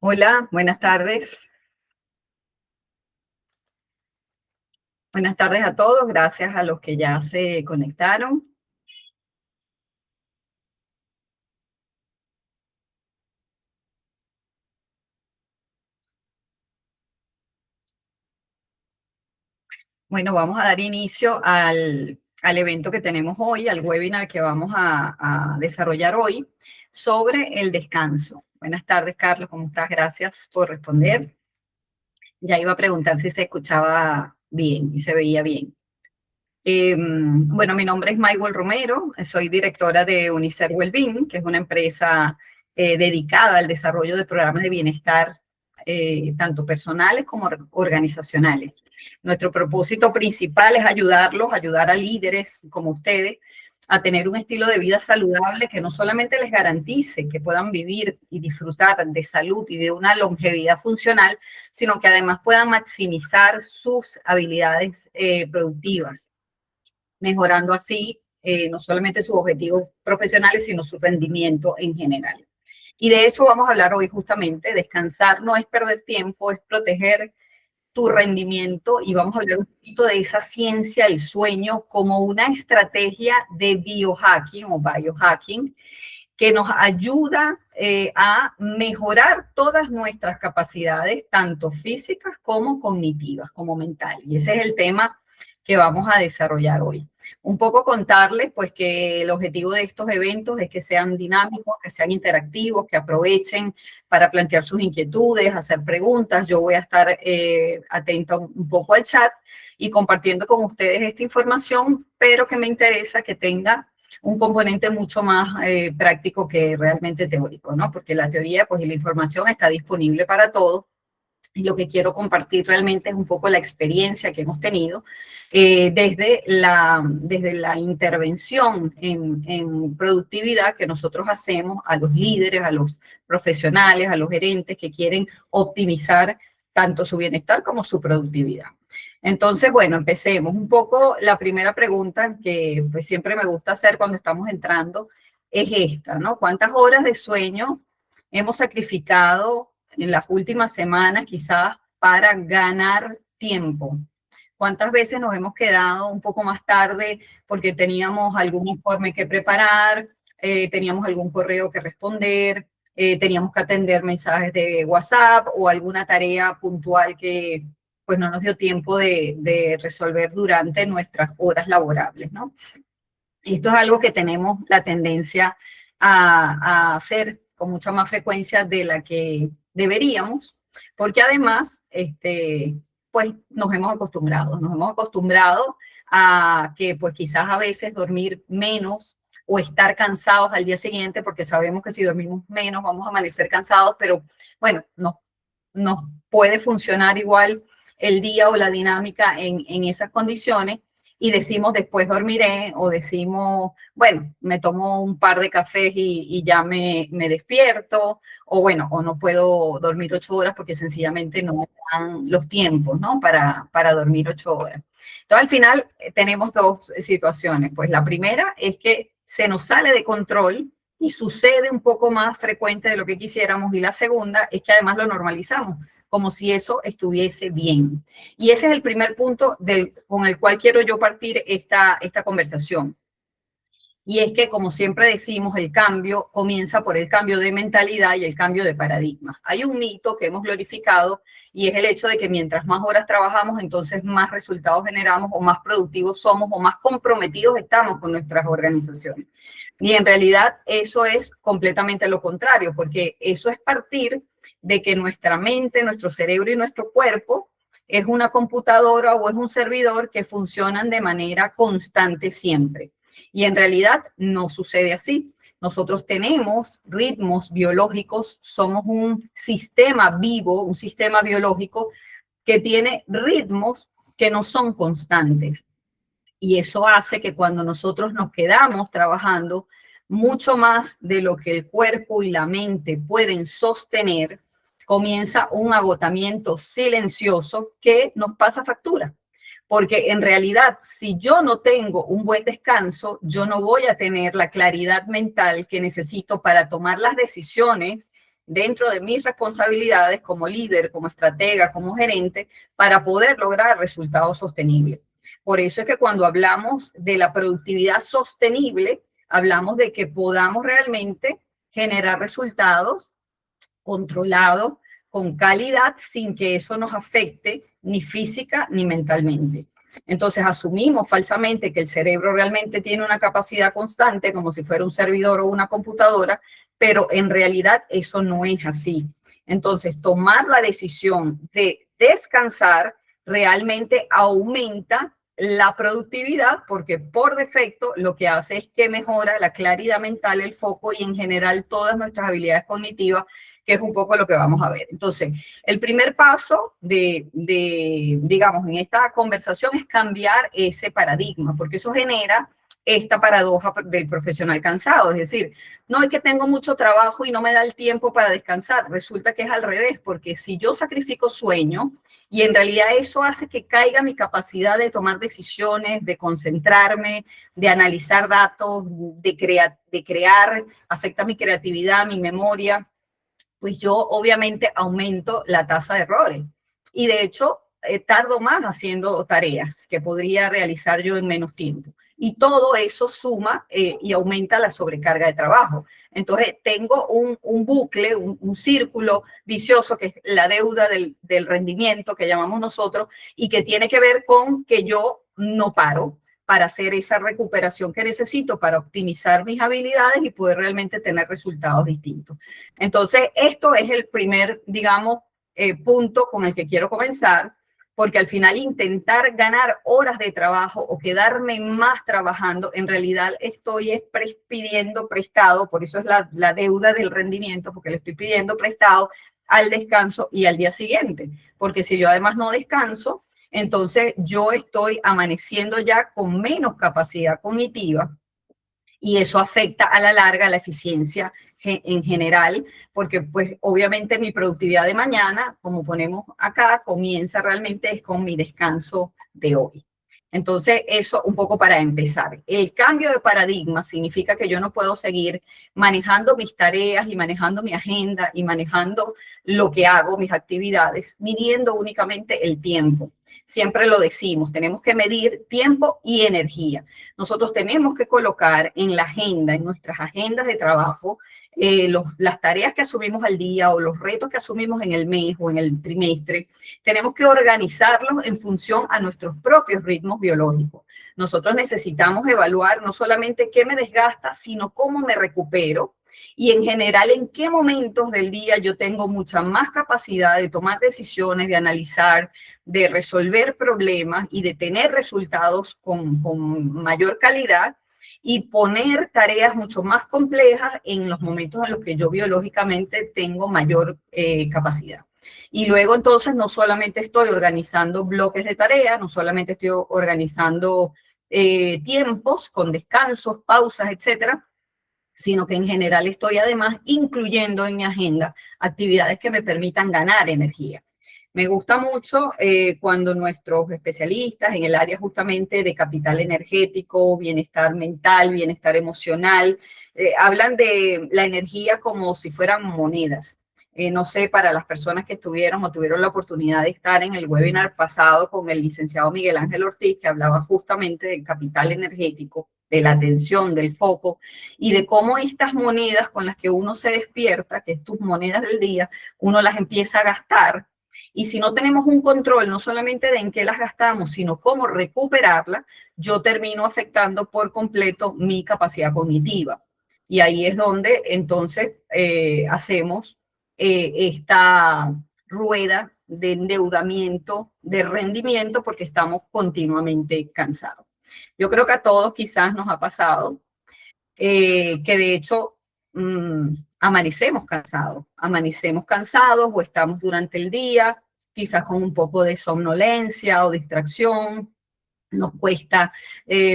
Hola, buenas tardes. Buenas tardes a todos, gracias a los que ya se conectaron. Bueno, vamos a dar inicio al evento que tenemos hoy, al webinar que vamos a desarrollar hoy sobre el descanso. Buenas tardes, Carlos, ¿cómo estás? Gracias por responder. Ya iba a preguntar si se escuchaba bien y se veía bien. Bueno, mi nombre es Maywell Romero, soy directora de Unicer Wellbeing, que es una empresa dedicada al desarrollo de programas de bienestar, tanto personales como organizacionales. Nuestro propósito principal es ayudar a líderes como ustedes a tener un estilo de vida saludable que no solamente les garantice que puedan vivir y disfrutar de salud y de una longevidad funcional, sino que además puedan maximizar sus habilidades productivas, mejorando así no solamente sus objetivos profesionales, sino su rendimiento en general. Y de eso vamos a hablar hoy justamente. Descansar no es perder tiempo, es proteger tu rendimiento, y vamos a hablar un poquito de esa ciencia del sueño como una estrategia de biohacking o biohacking que nos ayuda a mejorar todas nuestras capacidades, tanto físicas como cognitivas, como mentales. Y ese es el tema que vamos a desarrollar hoy. Un poco contarles, pues, que el objetivo de estos eventos es que sean dinámicos, que sean interactivos, que aprovechen para plantear sus inquietudes, hacer preguntas. Yo voy a estar atenta un poco al chat y compartiendo con ustedes esta información, pero que me interesa que tenga un componente mucho más práctico que realmente teórico, ¿no? Porque la teoría, pues, y la información está disponible para todos. Y lo que quiero compartir realmente es un poco la experiencia que hemos tenido desde la intervención en productividad que nosotros hacemos a los líderes, a los profesionales, a los gerentes que quieren optimizar tanto su bienestar como su productividad. Entonces, bueno, empecemos. Un poco la primera pregunta que pues siempre me gusta hacer cuando estamos entrando es esta, ¿no? ¿Cuántas horas de sueño hemos sacrificado en las últimas semanas quizás para ganar tiempo? ¿Cuántas veces nos hemos quedado un poco más tarde porque teníamos algún informe que preparar, teníamos algún correo que responder, teníamos que atender mensajes de WhatsApp o alguna tarea puntual que pues no nos dio tiempo de resolver durante nuestras horas laborables, ¿no? Esto es algo que tenemos la tendencia a hacer con mucha más frecuencia de la que deberíamos, porque además, pues nos hemos acostumbrado a que pues quizás a veces dormir menos o estar cansados al día siguiente, porque sabemos que si dormimos menos vamos a amanecer cansados, pero bueno, nos puede funcionar igual el día o la dinámica en esas condiciones, y decimos después dormiré, o decimos, bueno, me tomo un par de cafés y ya me despierto, o bueno, o no puedo dormir 8 horas porque sencillamente no me dan los tiempos, ¿no? Para dormir 8 horas. Entonces, al final tenemos dos situaciones. Pues la primera es que se nos sale de control y sucede un poco más frecuente de lo que quisiéramos, y la segunda es que además lo normalizamos, como si eso estuviese bien. Y ese es el primer punto con el cual quiero yo partir esta conversación. Y es que, como siempre decimos, el cambio comienza por el cambio de mentalidad y el cambio de paradigma. Hay un mito que hemos glorificado, y es el hecho de que mientras más horas trabajamos, entonces más resultados generamos, o más productivos somos, o más comprometidos estamos con nuestras organizaciones. Y en realidad eso es completamente lo contrario, porque eso es partir de que nuestra mente, nuestro cerebro y nuestro cuerpo es una computadora o es un servidor que funcionan de manera constante siempre. Y en realidad no sucede así. Nosotros tenemos ritmos biológicos, somos un sistema vivo, un sistema biológico que tiene ritmos que no son constantes. Y eso hace que cuando nosotros nos quedamos trabajando mucho más de lo que el cuerpo y la mente pueden sostener, comienza un agotamiento silencioso que nos pasa factura. Porque en realidad, si yo no tengo un buen descanso, yo no voy a tener la claridad mental que necesito para tomar las decisiones dentro de mis responsabilidades como líder, como estratega, como gerente, para poder lograr resultados sostenibles. Por eso es que cuando hablamos de la productividad sostenible, hablamos de que podamos realmente generar resultados controlados, con calidad, sin que eso nos afecte ni física ni mentalmente. Entonces asumimos falsamente que el cerebro realmente tiene una capacidad constante, como si fuera un servidor o una computadora, pero en realidad eso no es así. Entonces, tomar la decisión de descansar realmente aumenta la productividad, porque por defecto lo que hace es que mejora la claridad mental, el foco y en general todas nuestras habilidades cognitivas, que es un poco lo que vamos a ver. Entonces, el primer paso digamos, en esta conversación es cambiar ese paradigma, porque eso genera esta paradoja del profesional cansado. Es decir, no es que tengo mucho trabajo y no me da el tiempo para descansar. Resulta que es al revés, porque si yo sacrifico sueño, y en realidad eso hace que caiga mi capacidad de tomar decisiones, de concentrarme, de analizar datos, de crear, afecta mi creatividad, mi memoria, pues yo obviamente aumento la tasa de errores. Y de hecho, tardo más haciendo tareas que podría realizar yo en menos tiempo. Y todo eso suma y aumenta la sobrecarga de trabajo. Entonces, tengo un bucle, un círculo vicioso, que es la deuda del rendimiento que llamamos nosotros, y que tiene que ver con que yo no paro para hacer esa recuperación que necesito para optimizar mis habilidades y poder realmente tener resultados distintos. Entonces, esto es el primer, digamos, punto con el que quiero comenzar, porque al final intentar ganar horas de trabajo o quedarme más trabajando, en realidad estoy pidiendo prestado, por eso es la deuda del rendimiento, porque le estoy pidiendo prestado al descanso y al día siguiente, porque si yo además no descanso, entonces yo estoy amaneciendo ya con menos capacidad cognitiva y eso afecta a la larga la eficiencia en general, porque pues obviamente mi productividad de mañana, como ponemos acá, comienza realmente es con mi descanso de hoy. Entonces, eso un poco para empezar. El cambio de paradigma significa que yo no puedo seguir manejando mis tareas y manejando mi agenda y manejando lo que hago, mis actividades, midiendo únicamente el tiempo. Siempre lo decimos, tenemos que medir tiempo y energía. Nosotros tenemos que colocar en la agenda, en nuestras agendas de trabajo, las tareas que asumimos al día o los retos que asumimos en el mes o en el trimestre. Tenemos que organizarlos en función a nuestros propios ritmos biológicos. Nosotros necesitamos evaluar no solamente qué me desgasta, sino cómo me recupero y en general en qué momentos del día yo tengo mucha más capacidad de tomar decisiones, de analizar, de resolver problemas y de tener resultados con mayor calidad y poner tareas mucho más complejas en los momentos en los que yo biológicamente tengo mayor capacidad. Y luego entonces no solamente estoy organizando bloques de tarea, no solamente estoy organizando tiempos con descansos, pausas, etcétera, sino que en general estoy además incluyendo en mi agenda actividades que me permitan ganar energía. Me gusta mucho cuando nuestros especialistas en el área justamente de capital energético, bienestar mental, bienestar emocional, hablan de la energía como si fueran monedas. No sé, para las personas que estuvieron o tuvieron la oportunidad de estar en el webinar pasado con el licenciado Miguel Ángel Ortiz, que hablaba justamente del capital energético, de la atención, del foco, y de cómo estas monedas con las que uno se despierta, que es tus monedas del día, uno las empieza a gastar. Y si no tenemos un control, no solamente de en qué las gastamos, sino cómo recuperarlas, yo termino afectando por completo mi capacidad cognitiva. Y ahí es donde entonces hacemos esta rueda de endeudamiento, de rendimiento, porque estamos continuamente cansados. Yo creo que a todos quizás nos ha pasado que de hecho amanecemos cansados o estamos durante el día, quizás con un poco de somnolencia o distracción. Nos cuesta,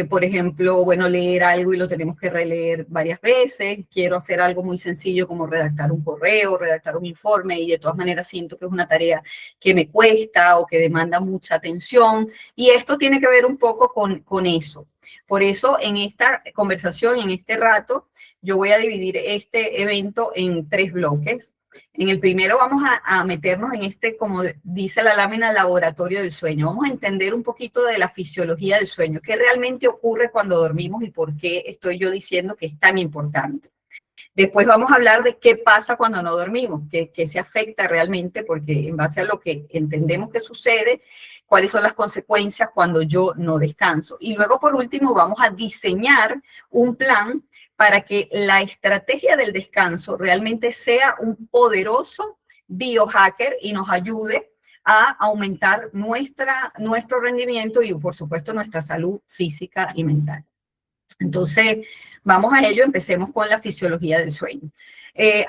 por ejemplo, bueno, leer algo y lo tenemos que releer varias veces. Quiero hacer algo muy sencillo como redactar un correo, redactar un informe y de todas maneras siento que es una tarea que me cuesta o que demanda mucha atención. Y esto tiene que ver un poco con eso. Por eso en esta conversación, en este rato, yo voy a dividir este evento en 3 bloques. En el primero vamos a meternos en este, como dice la lámina, laboratorio del sueño. Vamos a entender un poquito de la fisiología del sueño, qué realmente ocurre cuando dormimos y por qué estoy yo diciendo que es tan importante. Después vamos a hablar de qué pasa cuando no dormimos, qué se afecta realmente, porque en base a lo que entendemos que sucede, cuáles son las consecuencias cuando yo no descanso. Y luego, por último, vamos a diseñar un plan para que la estrategia del descanso realmente sea un poderoso biohacker y nos ayude a aumentar nuestro rendimiento y, por supuesto, nuestra salud física y mental. Entonces, vamos a ello, empecemos con la fisiología del sueño.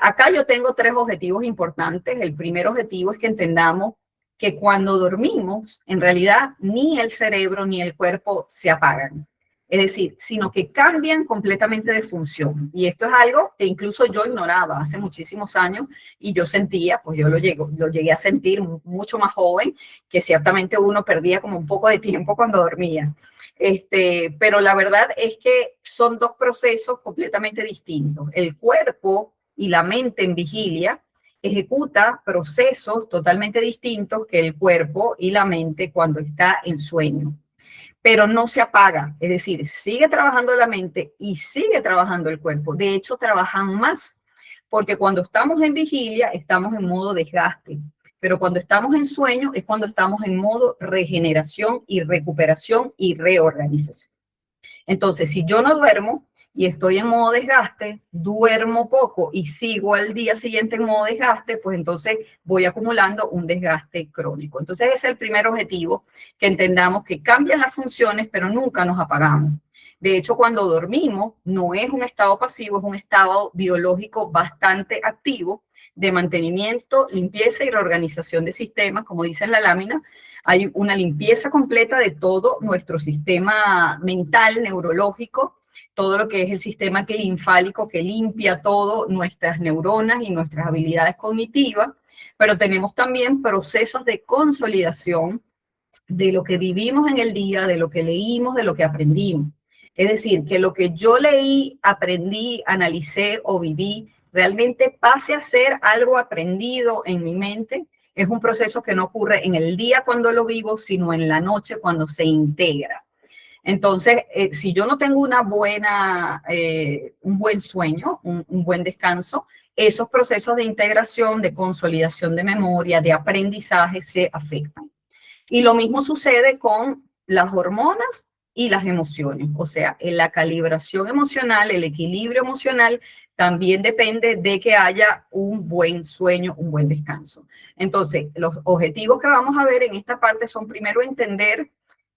Acá yo tengo 3 objetivos importantes. El primer objetivo es que entendamos que cuando dormimos, en realidad ni el cerebro ni el cuerpo se apagan. Es decir, sino que cambian completamente de función. Y esto es algo que incluso yo ignoraba hace muchísimos años y yo sentía, pues yo lo llegué a sentir mucho más joven, que ciertamente uno perdía como un poco de tiempo cuando dormía. Pero la verdad es que son 2 procesos completamente distintos. El cuerpo y la mente en vigilia ejecuta procesos totalmente distintos que el cuerpo y la mente cuando está en sueño, pero no se apaga, es decir, sigue trabajando la mente y sigue trabajando el cuerpo. De hecho, trabajan más, porque cuando estamos en vigilia estamos en modo desgaste, pero cuando estamos en sueño es cuando estamos en modo regeneración y recuperación y reorganización. Entonces, si yo no duermo y estoy en modo desgaste, duermo poco y sigo al día siguiente en modo desgaste, pues entonces voy acumulando un desgaste crónico. Entonces, ese es el primer objetivo, que entendamos que cambian las funciones, pero nunca nos apagamos. De hecho, cuando dormimos, no es un estado pasivo, es un estado biológico bastante activo de mantenimiento, limpieza y reorganización de sistemas, como dice en la lámina. Hay una limpieza completa de todo nuestro sistema mental, neurológico, todo lo que es el sistema linfático que limpia todo, nuestras neuronas y nuestras habilidades cognitivas, pero tenemos también procesos de consolidación de lo que vivimos en el día, de lo que leímos, de lo que aprendimos. Es decir, que lo que yo leí, aprendí, analicé o viví, realmente pase a ser algo aprendido en mi mente. Es un proceso que no ocurre en el día cuando lo vivo, sino en la noche cuando se integra. Entonces, si yo no tengo un buen sueño, un buen descanso, esos procesos de integración, de consolidación de memoria, de aprendizaje se afectan. Y lo mismo sucede con las hormonas y las emociones. O sea, en la calibración emocional, el equilibrio emocional, también depende de que haya un buen sueño, un buen descanso. Entonces, los objetivos que vamos a ver en esta parte son, primero, entender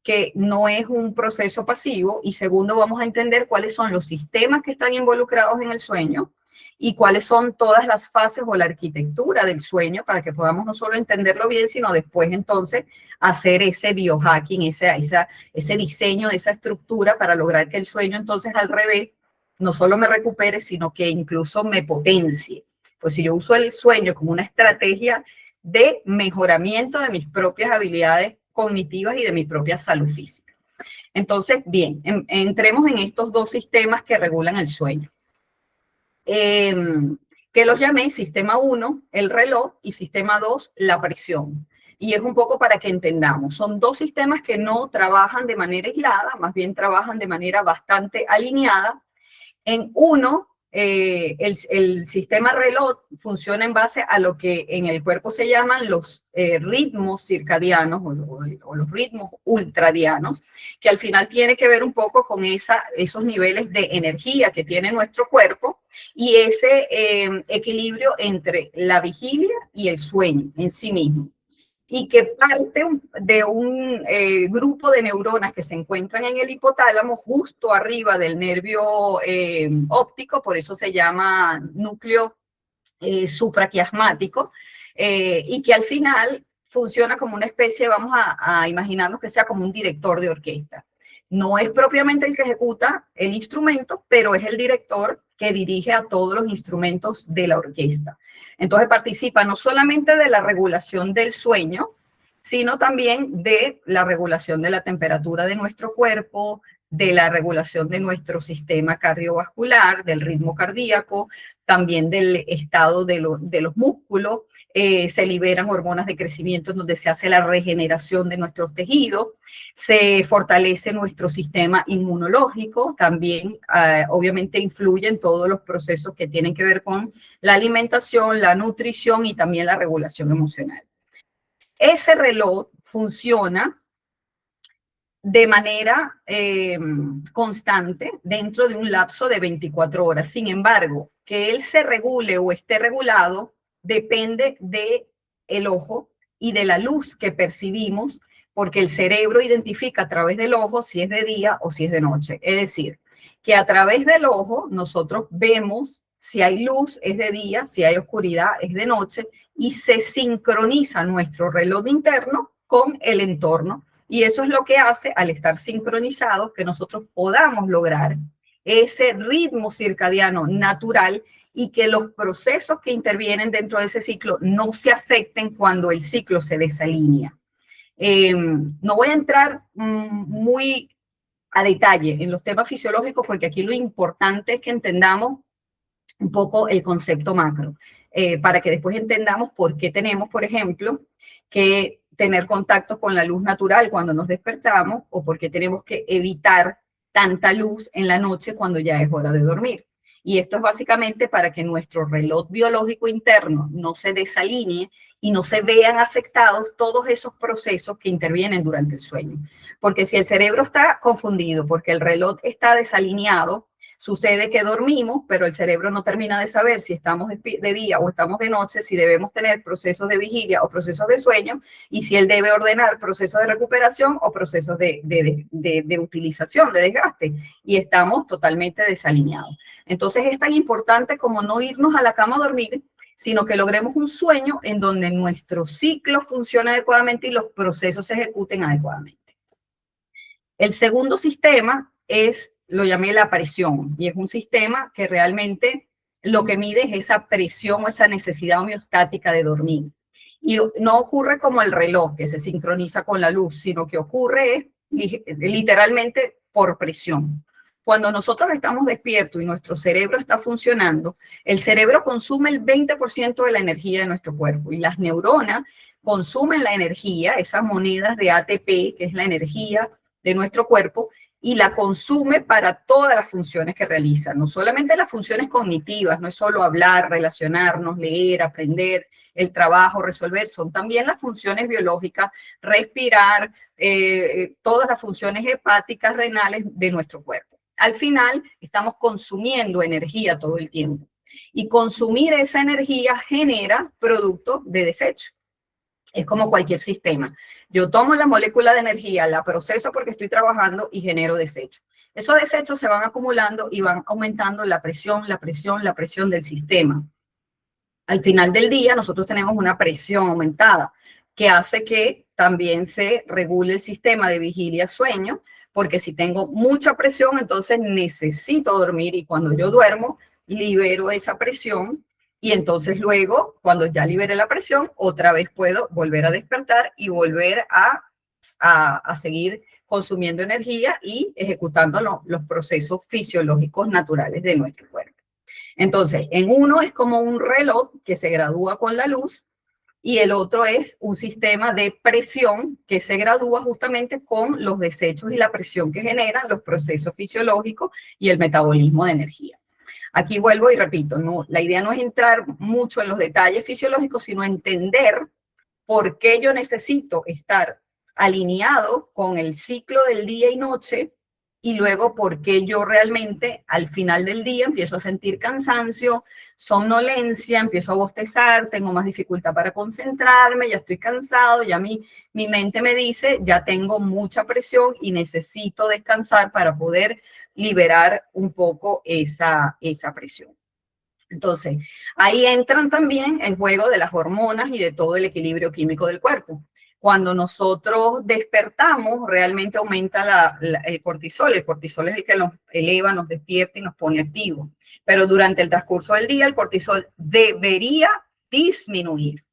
que no es un proceso pasivo, y segundo, vamos a entender cuáles son los sistemas que están involucrados en el sueño y cuáles son todas las fases o la arquitectura del sueño, para que podamos no solo entenderlo bien, sino después entonces hacer ese biohacking, ese diseño de esa estructura para lograr que el sueño entonces al revés no solo me recupere, sino que incluso me potencie. Pues si yo uso el sueño como una estrategia de mejoramiento de mis propias habilidades cognitivas y de mi propia salud física. Entonces, bien, entremos en estos 2 sistemas que regulan el sueño. Que los llamé sistema 1, el reloj, y sistema 2, la presión. Y es un poco para que entendamos. Son 2 sistemas que no trabajan de manera aislada, más bien trabajan de manera bastante alineada. En uno, el sistema reloj funciona en base a lo que en el cuerpo se llaman los ritmos circadianos o los ritmos ultradianos, que al final tiene que ver un poco con esos niveles de energía que tiene nuestro cuerpo y ese equilibrio entre la vigilia y el sueño en sí mismo. Y que parte de un grupo de neuronas que se encuentran en el hipotálamo justo arriba del nervio óptico, por eso se llama núcleo supraquiasmático, y que al final funciona como una especie, vamos a imaginarnos que sea como un director de orquesta. No es propiamente el que ejecuta el instrumento, pero es el director que dirige a todos los instrumentos de la orquesta. Entonces participa no solamente de la regulación del sueño, sino también de la regulación de la temperatura de nuestro cuerpo, de la regulación de nuestro sistema cardiovascular, del ritmo cardíaco, también del estado de los músculos. Se liberan hormonas de crecimiento en donde se hace la regeneración de nuestros tejidos, se fortalece nuestro sistema inmunológico, también obviamente influye en todos los procesos que tienen que ver con la alimentación, la nutrición y también la regulación emocional. Ese reloj funciona de manera constante dentro de un lapso de 24 horas. Sin embargo, que él se regule o esté regulado depende del ojo y de la luz que percibimos, porque el cerebro identifica a través del ojo si es de día o si es de noche. Es decir, que a través del ojo nosotros vemos si hay luz es de día, si hay oscuridad es de noche, y se sincroniza nuestro reloj interno con el entorno. Y eso es lo que hace, al estar sincronizados, que nosotros podamos lograr ese ritmo circadiano natural y que los procesos que intervienen dentro de ese ciclo no se afecten cuando el ciclo se desalinea. No voy a entrar muy a detalle en los temas fisiológicos porque aquí lo importante es que entendamos un poco el concepto macro, para que después entendamos por qué tenemos, por ejemplo, que tener contactos con la luz natural cuando nos despertamos o por qué tenemos que evitar tanta luz en la noche cuando ya es hora de dormir. Y esto es básicamente para que nuestro reloj biológico interno no se desalinee y no se vean afectados todos esos procesos que intervienen durante el sueño. Porque si el cerebro está confundido, porque el reloj está desalineado, sucede que dormimos, pero el cerebro no termina de saber si estamos de día o estamos de noche, si debemos tener procesos de vigilia o procesos de sueño, y si él debe ordenar procesos de recuperación o procesos de utilización, de desgaste, y estamos totalmente desalineados. Entonces es tan importante como no irnos a la cama a dormir, sino que logremos un sueño en donde nuestro ciclo funcione adecuadamente y los procesos se ejecuten adecuadamente. El segundo sistema lo llamé la presión, y es un sistema que realmente lo que mide es esa presión o esa necesidad homeostática de dormir. Y no ocurre como el reloj, que se sincroniza con la luz, sino que ocurre literalmente por presión. Cuando nosotros estamos despiertos y nuestro cerebro está funcionando, el cerebro consume el 20% de la energía de nuestro cuerpo y las neuronas consumen la energía, esas monedas de ATP, que es la energía de nuestro cuerpo, y la consume para todas las funciones que realiza, no solamente las funciones cognitivas, no es solo hablar, relacionarnos, leer, aprender, el trabajo, resolver, son también las funciones biológicas, respirar, todas las funciones hepáticas, renales de nuestro cuerpo. Al final, estamos consumiendo energía todo el tiempo y consumir esa energía genera productos de desecho. Es como cualquier sistema. Yo tomo la molécula de energía, la proceso porque estoy trabajando y genero desecho. Esos desechos se van acumulando y van aumentando la presión del sistema. Al final del día, nosotros tenemos una presión aumentada que hace que también se regule el sistema de vigilia-sueño, porque si tengo mucha presión, entonces necesito dormir y cuando yo duermo, libero esa presión. Y entonces luego, cuando ya libere la presión, otra vez puedo volver a despertar y volver a seguir consumiendo energía y ejecutando los procesos fisiológicos naturales de nuestro cuerpo. Entonces, en uno es como un reloj que se gradúa con la luz y el otro es un sistema de presión que se gradúa justamente con los desechos y la presión que generan los procesos fisiológicos y el metabolismo de energía. Aquí vuelvo y repito, no, la idea no es entrar mucho en los detalles fisiológicos, sino entender por qué yo necesito estar alineado con el ciclo del día y noche y luego por qué yo realmente al final del día empiezo a sentir cansancio, somnolencia, empiezo a bostezar, tengo más dificultad para concentrarme, ya estoy cansado, ya mi mente me dice, ya tengo mucha presión y necesito descansar para poder liberar un poco esa presión. Entonces, ahí entran también el juego de las hormonas y de todo el equilibrio químico del cuerpo. Cuando nosotros despertamos, realmente aumenta el cortisol. El cortisol es el que nos eleva, nos despierta y nos pone activos. Pero durante el transcurso del día, el cortisol debería disminuir.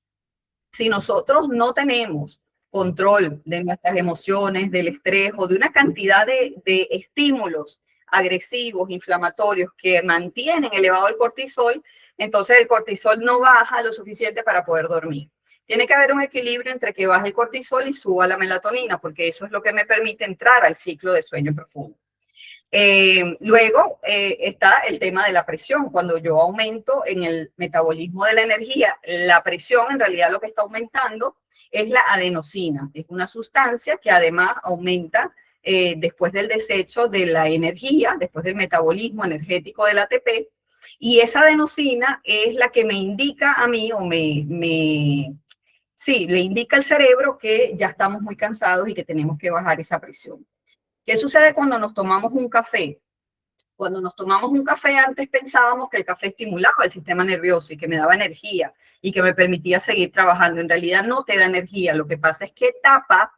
Si nosotros no tenemos control de nuestras emociones, del estrés o de una cantidad de estímulos agresivos, inflamatorios, que mantienen elevado el cortisol, entonces el cortisol no baja lo suficiente para poder dormir. Tiene que haber un equilibrio entre que baje el cortisol y suba la melatonina, porque eso es lo que me permite entrar al ciclo de sueño profundo. Luego está el tema de la presión. Cuando yo aumento en el metabolismo de la energía, la presión en realidad lo que está aumentando es la adenosina. Es una sustancia que además aumenta después del desecho de la energía, después del metabolismo energético del ATP. Y esa adenosina es la que me indica a mí sí, le indica al cerebro que ya estamos muy cansados y que tenemos que bajar esa presión. ¿Qué sucede cuando nos tomamos un café? Cuando nos tomamos un café, antes pensábamos que el café estimulaba el sistema nervioso y que me daba energía y que me permitía seguir trabajando. En realidad no te da energía. Lo que pasa es que tapa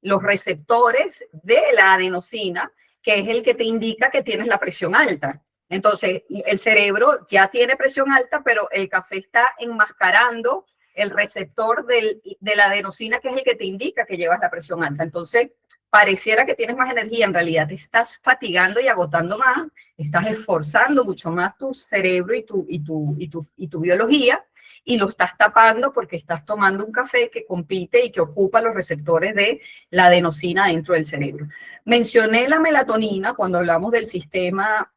los receptores de la adenosina, que es el que te indica que tienes la presión alta. Entonces, el cerebro ya tiene presión alta, pero el café está enmascarando el receptor de la adenosina, que es el que te indica que llevas la presión alta. Entonces, pareciera que tienes más energía, en realidad te estás fatigando y agotando más, estás esforzando mucho más tu cerebro y tu biología, y lo estás tapando porque estás tomando un café que compite y que ocupa los receptores de la adenosina dentro del cerebro. Mencioné la melatonina cuando hablamos del sistema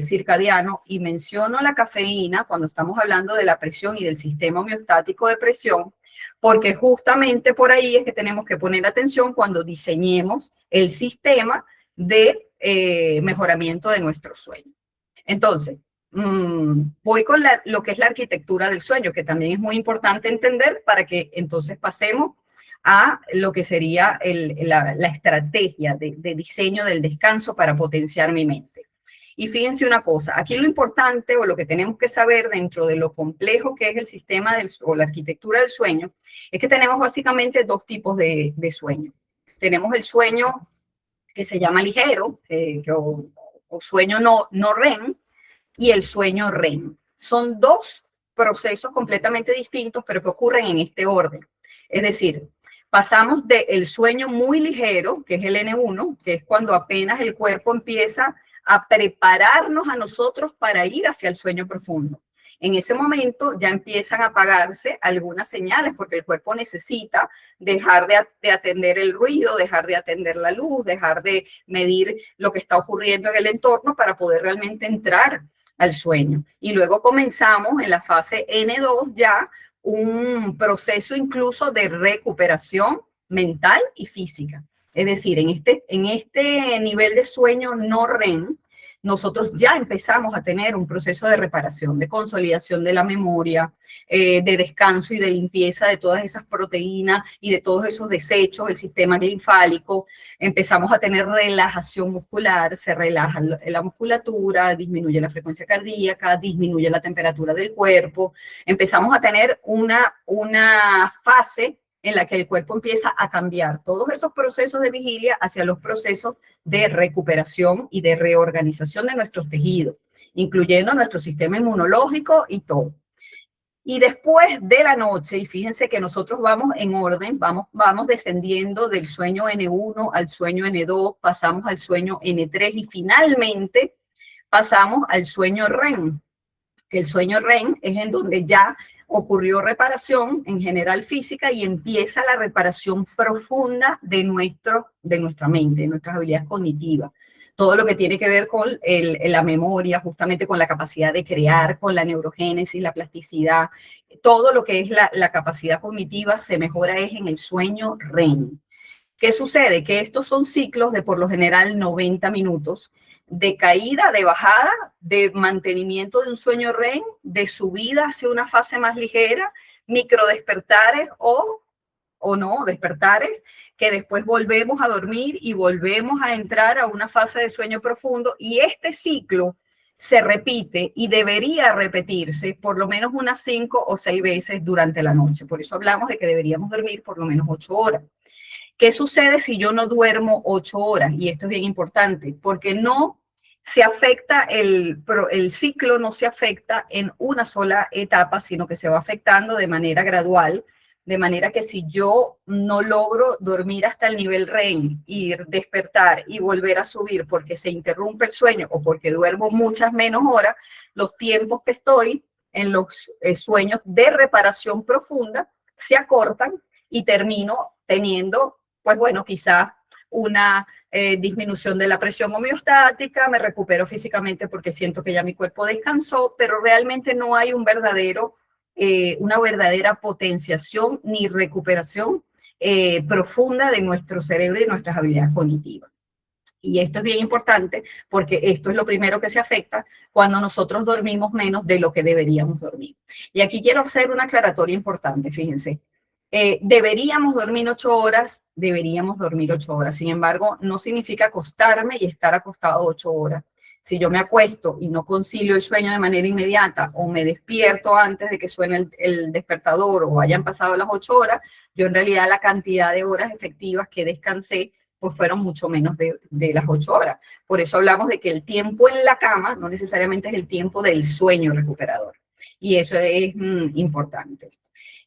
circadiano y menciono la cafeína cuando estamos hablando de la presión y del sistema homeostático de presión, porque justamente por ahí es que tenemos que poner atención cuando diseñemos el sistema de mejoramiento de nuestro sueño. Entonces, voy con lo que es la arquitectura del sueño, que también es muy importante entender para que entonces pasemos a lo que sería la estrategia de diseño del descanso para potenciar mi mente. Y fíjense una cosa, aquí lo importante o lo que tenemos que saber dentro de lo complejo que es el sistema o la arquitectura del sueño, es que tenemos básicamente dos tipos de sueño. Tenemos el sueño que se llama ligero, o sueño no REM, y el sueño REM. Son dos procesos completamente distintos, pero que ocurren en este orden. Es decir, pasamos del sueño muy ligero, que es el N1, que es cuando apenas el cuerpo empieza a prepararnos a nosotros para ir hacia el sueño profundo. En ese momento ya empiezan a apagarse algunas señales porque el cuerpo necesita dejar de atender el ruido, dejar de atender la luz, dejar de medir lo que está ocurriendo en el entorno para poder realmente entrar al sueño. Y luego comenzamos en la fase N2 ya un proceso incluso de recuperación mental y física. Es decir, en este nivel de sueño no REM, nosotros ya empezamos a tener un proceso de reparación, de consolidación de la memoria, de descanso y de limpieza de todas esas proteínas y de todos esos desechos, el sistema linfático. Empezamos a tener relajación muscular, se relaja la musculatura, disminuye la frecuencia cardíaca, disminuye la temperatura del cuerpo. Empezamos a tener una fase en la que el cuerpo empieza a cambiar todos esos procesos de vigilia hacia los procesos de recuperación y de reorganización de nuestros tejidos, incluyendo nuestro sistema inmunológico y todo. Y después de la noche, y fíjense que nosotros vamos en orden, vamos descendiendo del sueño N1 al sueño N2, pasamos al sueño N3 y finalmente pasamos al sueño REM, que el sueño REM es en donde ya ocurrió reparación en general física y empieza la reparación profunda de nuestra mente, de nuestras habilidades cognitivas. Todo lo que tiene que ver con la memoria, justamente con la capacidad de crear, con la neurogénesis, la plasticidad, todo lo que es la capacidad cognitiva se mejora es en el sueño REM. ¿Qué sucede? Que estos son ciclos de por lo general 90 minutos de caída, de bajada, de mantenimiento de un sueño REM, de subida hacia una fase más ligera, microdespertares o no despertares, que después volvemos a dormir y volvemos a entrar a una fase de sueño profundo. Y este ciclo se repite y debería repetirse por lo menos unas 5 o 6 veces durante la noche. Por eso hablamos de que deberíamos dormir por lo menos 8 horas. ¿Qué sucede si yo no duermo 8 horas? Y esto es bien importante, porque no se afecta, el ciclo no se afecta en una sola etapa, sino que se va afectando de manera gradual, de manera que si yo no logro dormir hasta el nivel REM y despertar y volver a subir porque se interrumpe el sueño o porque duermo muchas menos horas, los tiempos que estoy en los sueños de reparación profunda se acortan y termino teniendo, pues bueno, quizás una disminución de la presión homeostática, me recupero físicamente porque siento que ya mi cuerpo descansó, pero realmente no hay una verdadera potenciación ni recuperación profunda de nuestro cerebro y nuestras habilidades cognitivas. Y esto es bien importante porque esto es lo primero que se afecta cuando nosotros dormimos menos de lo que deberíamos dormir. Y aquí quiero hacer una aclaratoria importante, fíjense. Deberíamos dormir 8 horas, deberíamos dormir 8 horas. Sin embargo, no significa acostarme y estar acostado 8 horas. Si yo me acuesto y no concilio el sueño de manera inmediata o me despierto antes de que suene el despertador o hayan pasado las 8 horas, yo en realidad la cantidad de horas efectivas que descansé pues fueron mucho menos de las 8 horas. Por eso hablamos de que el tiempo en la cama no necesariamente es el tiempo del sueño recuperador. Y eso es importante.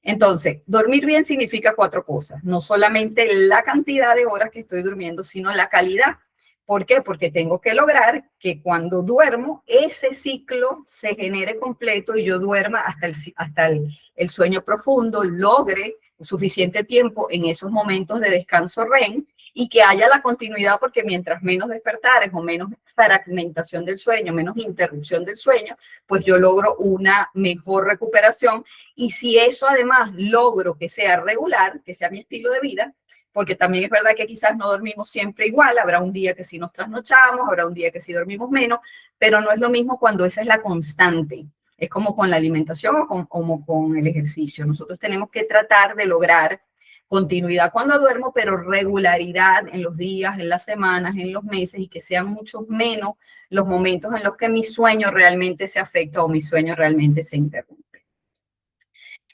Entonces, dormir bien significa 4 cosas. No solamente la cantidad de horas que estoy durmiendo, sino la calidad. ¿Por qué? Porque tengo que lograr que cuando duermo, ese ciclo se genere completo y yo duerma hasta el sueño profundo, logre suficiente tiempo en esos momentos de descanso REM y que haya la continuidad, porque mientras menos despertares o menos fragmentación del sueño, menos interrupción del sueño, pues yo logro una mejor recuperación. Y si eso además logro que sea regular, que sea mi estilo de vida, porque también es verdad que quizás no dormimos siempre igual, habrá un día que sí nos trasnochamos, habrá un día que sí dormimos menos, pero no es lo mismo cuando esa es la constante. Es como con la alimentación o como con el ejercicio. Nosotros tenemos que tratar de lograr continuidad cuando duermo, pero regularidad en los días, en las semanas, en los meses, y que sean mucho menos los momentos en los que mi sueño realmente se afecta o mi sueño realmente se interrumpe.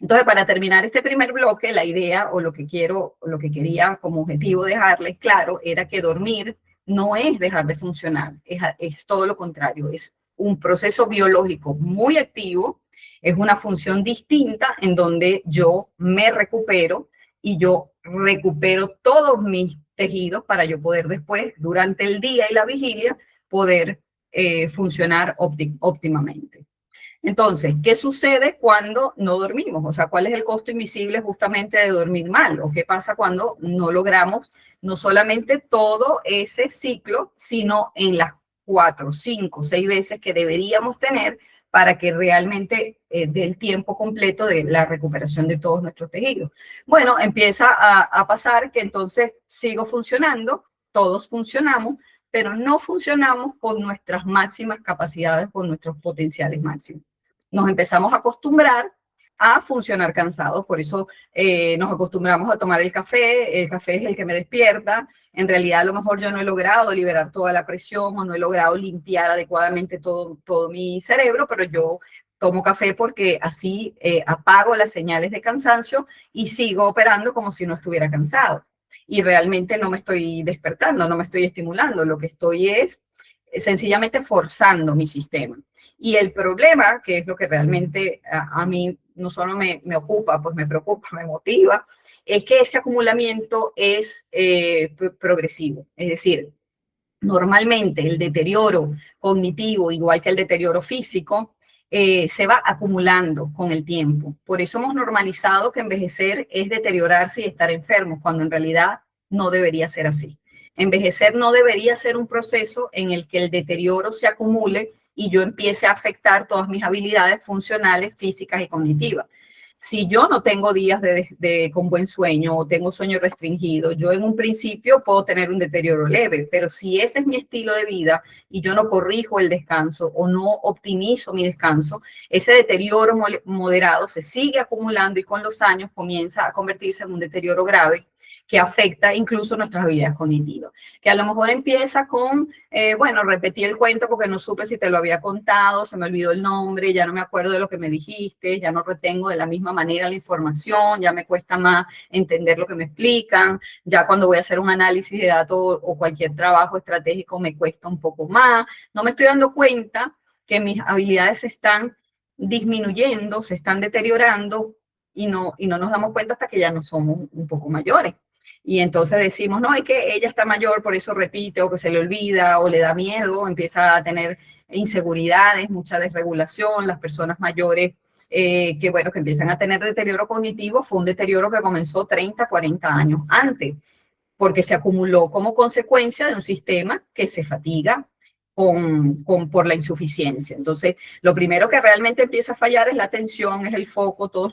Entonces, para terminar este primer bloque, la idea o lo que quería como objetivo dejarles claro era que dormir no es dejar de funcionar, es todo lo contrario, es un proceso biológico muy activo, es una función distinta en donde yo me recupero y yo recupero todos mis tejidos para yo poder después, durante el día y la vigilia, poder funcionar óptimamente. Entonces, ¿qué sucede cuando no dormimos? O sea, ¿cuál es el costo invisible justamente de dormir mal? ¿O qué pasa cuando no logramos no solamente todo ese ciclo, sino en las 4, 5, 6 veces que deberíamos tener para que realmente dé el tiempo completo de la recuperación de todos nuestros tejidos? Bueno, empieza a pasar que entonces sigo funcionando, todos funcionamos, pero no funcionamos con nuestras máximas capacidades, con nuestros potenciales máximos. Nos empezamos a acostumbrar a funcionar cansados, por eso nos acostumbramos a tomar el café es el que me despierta, en realidad a lo mejor yo no he logrado liberar toda la presión o no he logrado limpiar adecuadamente todo mi cerebro, pero yo tomo café porque así apago las señales de cansancio y sigo operando como si no estuviera cansado. Y realmente no me estoy despertando, no me estoy estimulando, lo que estoy es sencillamente forzando mi sistema. Y el problema, que es lo que realmente a mí no solo me ocupa, pues me preocupa, me motiva, es que ese acumulamiento es progresivo. Es decir, normalmente el deterioro cognitivo, igual que el deterioro físico, se va acumulando con el tiempo. Por eso hemos normalizado que envejecer es deteriorarse y estar enfermos, cuando en realidad no debería ser así. Envejecer no debería ser un proceso en el que el deterioro se acumule y yo empiece a afectar todas mis habilidades funcionales, físicas y cognitivas. Si yo no tengo días con buen sueño o tengo sueño restringido, yo en un principio puedo tener un deterioro leve, pero si ese es mi estilo de vida y yo no corrijo el descanso o no optimizo mi descanso, ese deterioro moderado se sigue acumulando y con los años comienza a convertirse en un deterioro grave que afecta incluso nuestras habilidades cognitivas. Que a lo mejor empieza con, bueno, repetí el cuento porque no supe si te lo había contado, se me olvidó el nombre, ya no me acuerdo de lo que me dijiste, ya no retengo de la misma manera la información, ya me cuesta más entender lo que me explican, ya cuando voy a hacer un análisis de datos o cualquier trabajo estratégico me cuesta un poco más, no me estoy dando cuenta que mis habilidades se están disminuyendo, se están deteriorando y no nos damos cuenta hasta que ya no somos un poco mayores. Y entonces decimos, no, es que ella está mayor, por eso repite, o que se le olvida, o le da miedo, empieza a tener inseguridades, mucha desregulación, las personas mayores que, bueno, que empiezan a tener deterioro cognitivo, fue un deterioro que comenzó 30, 40 años antes, porque se acumuló como consecuencia de un sistema que se fatiga por la insuficiencia. Entonces, lo primero que realmente empieza a fallar es la atención, es el foco, todo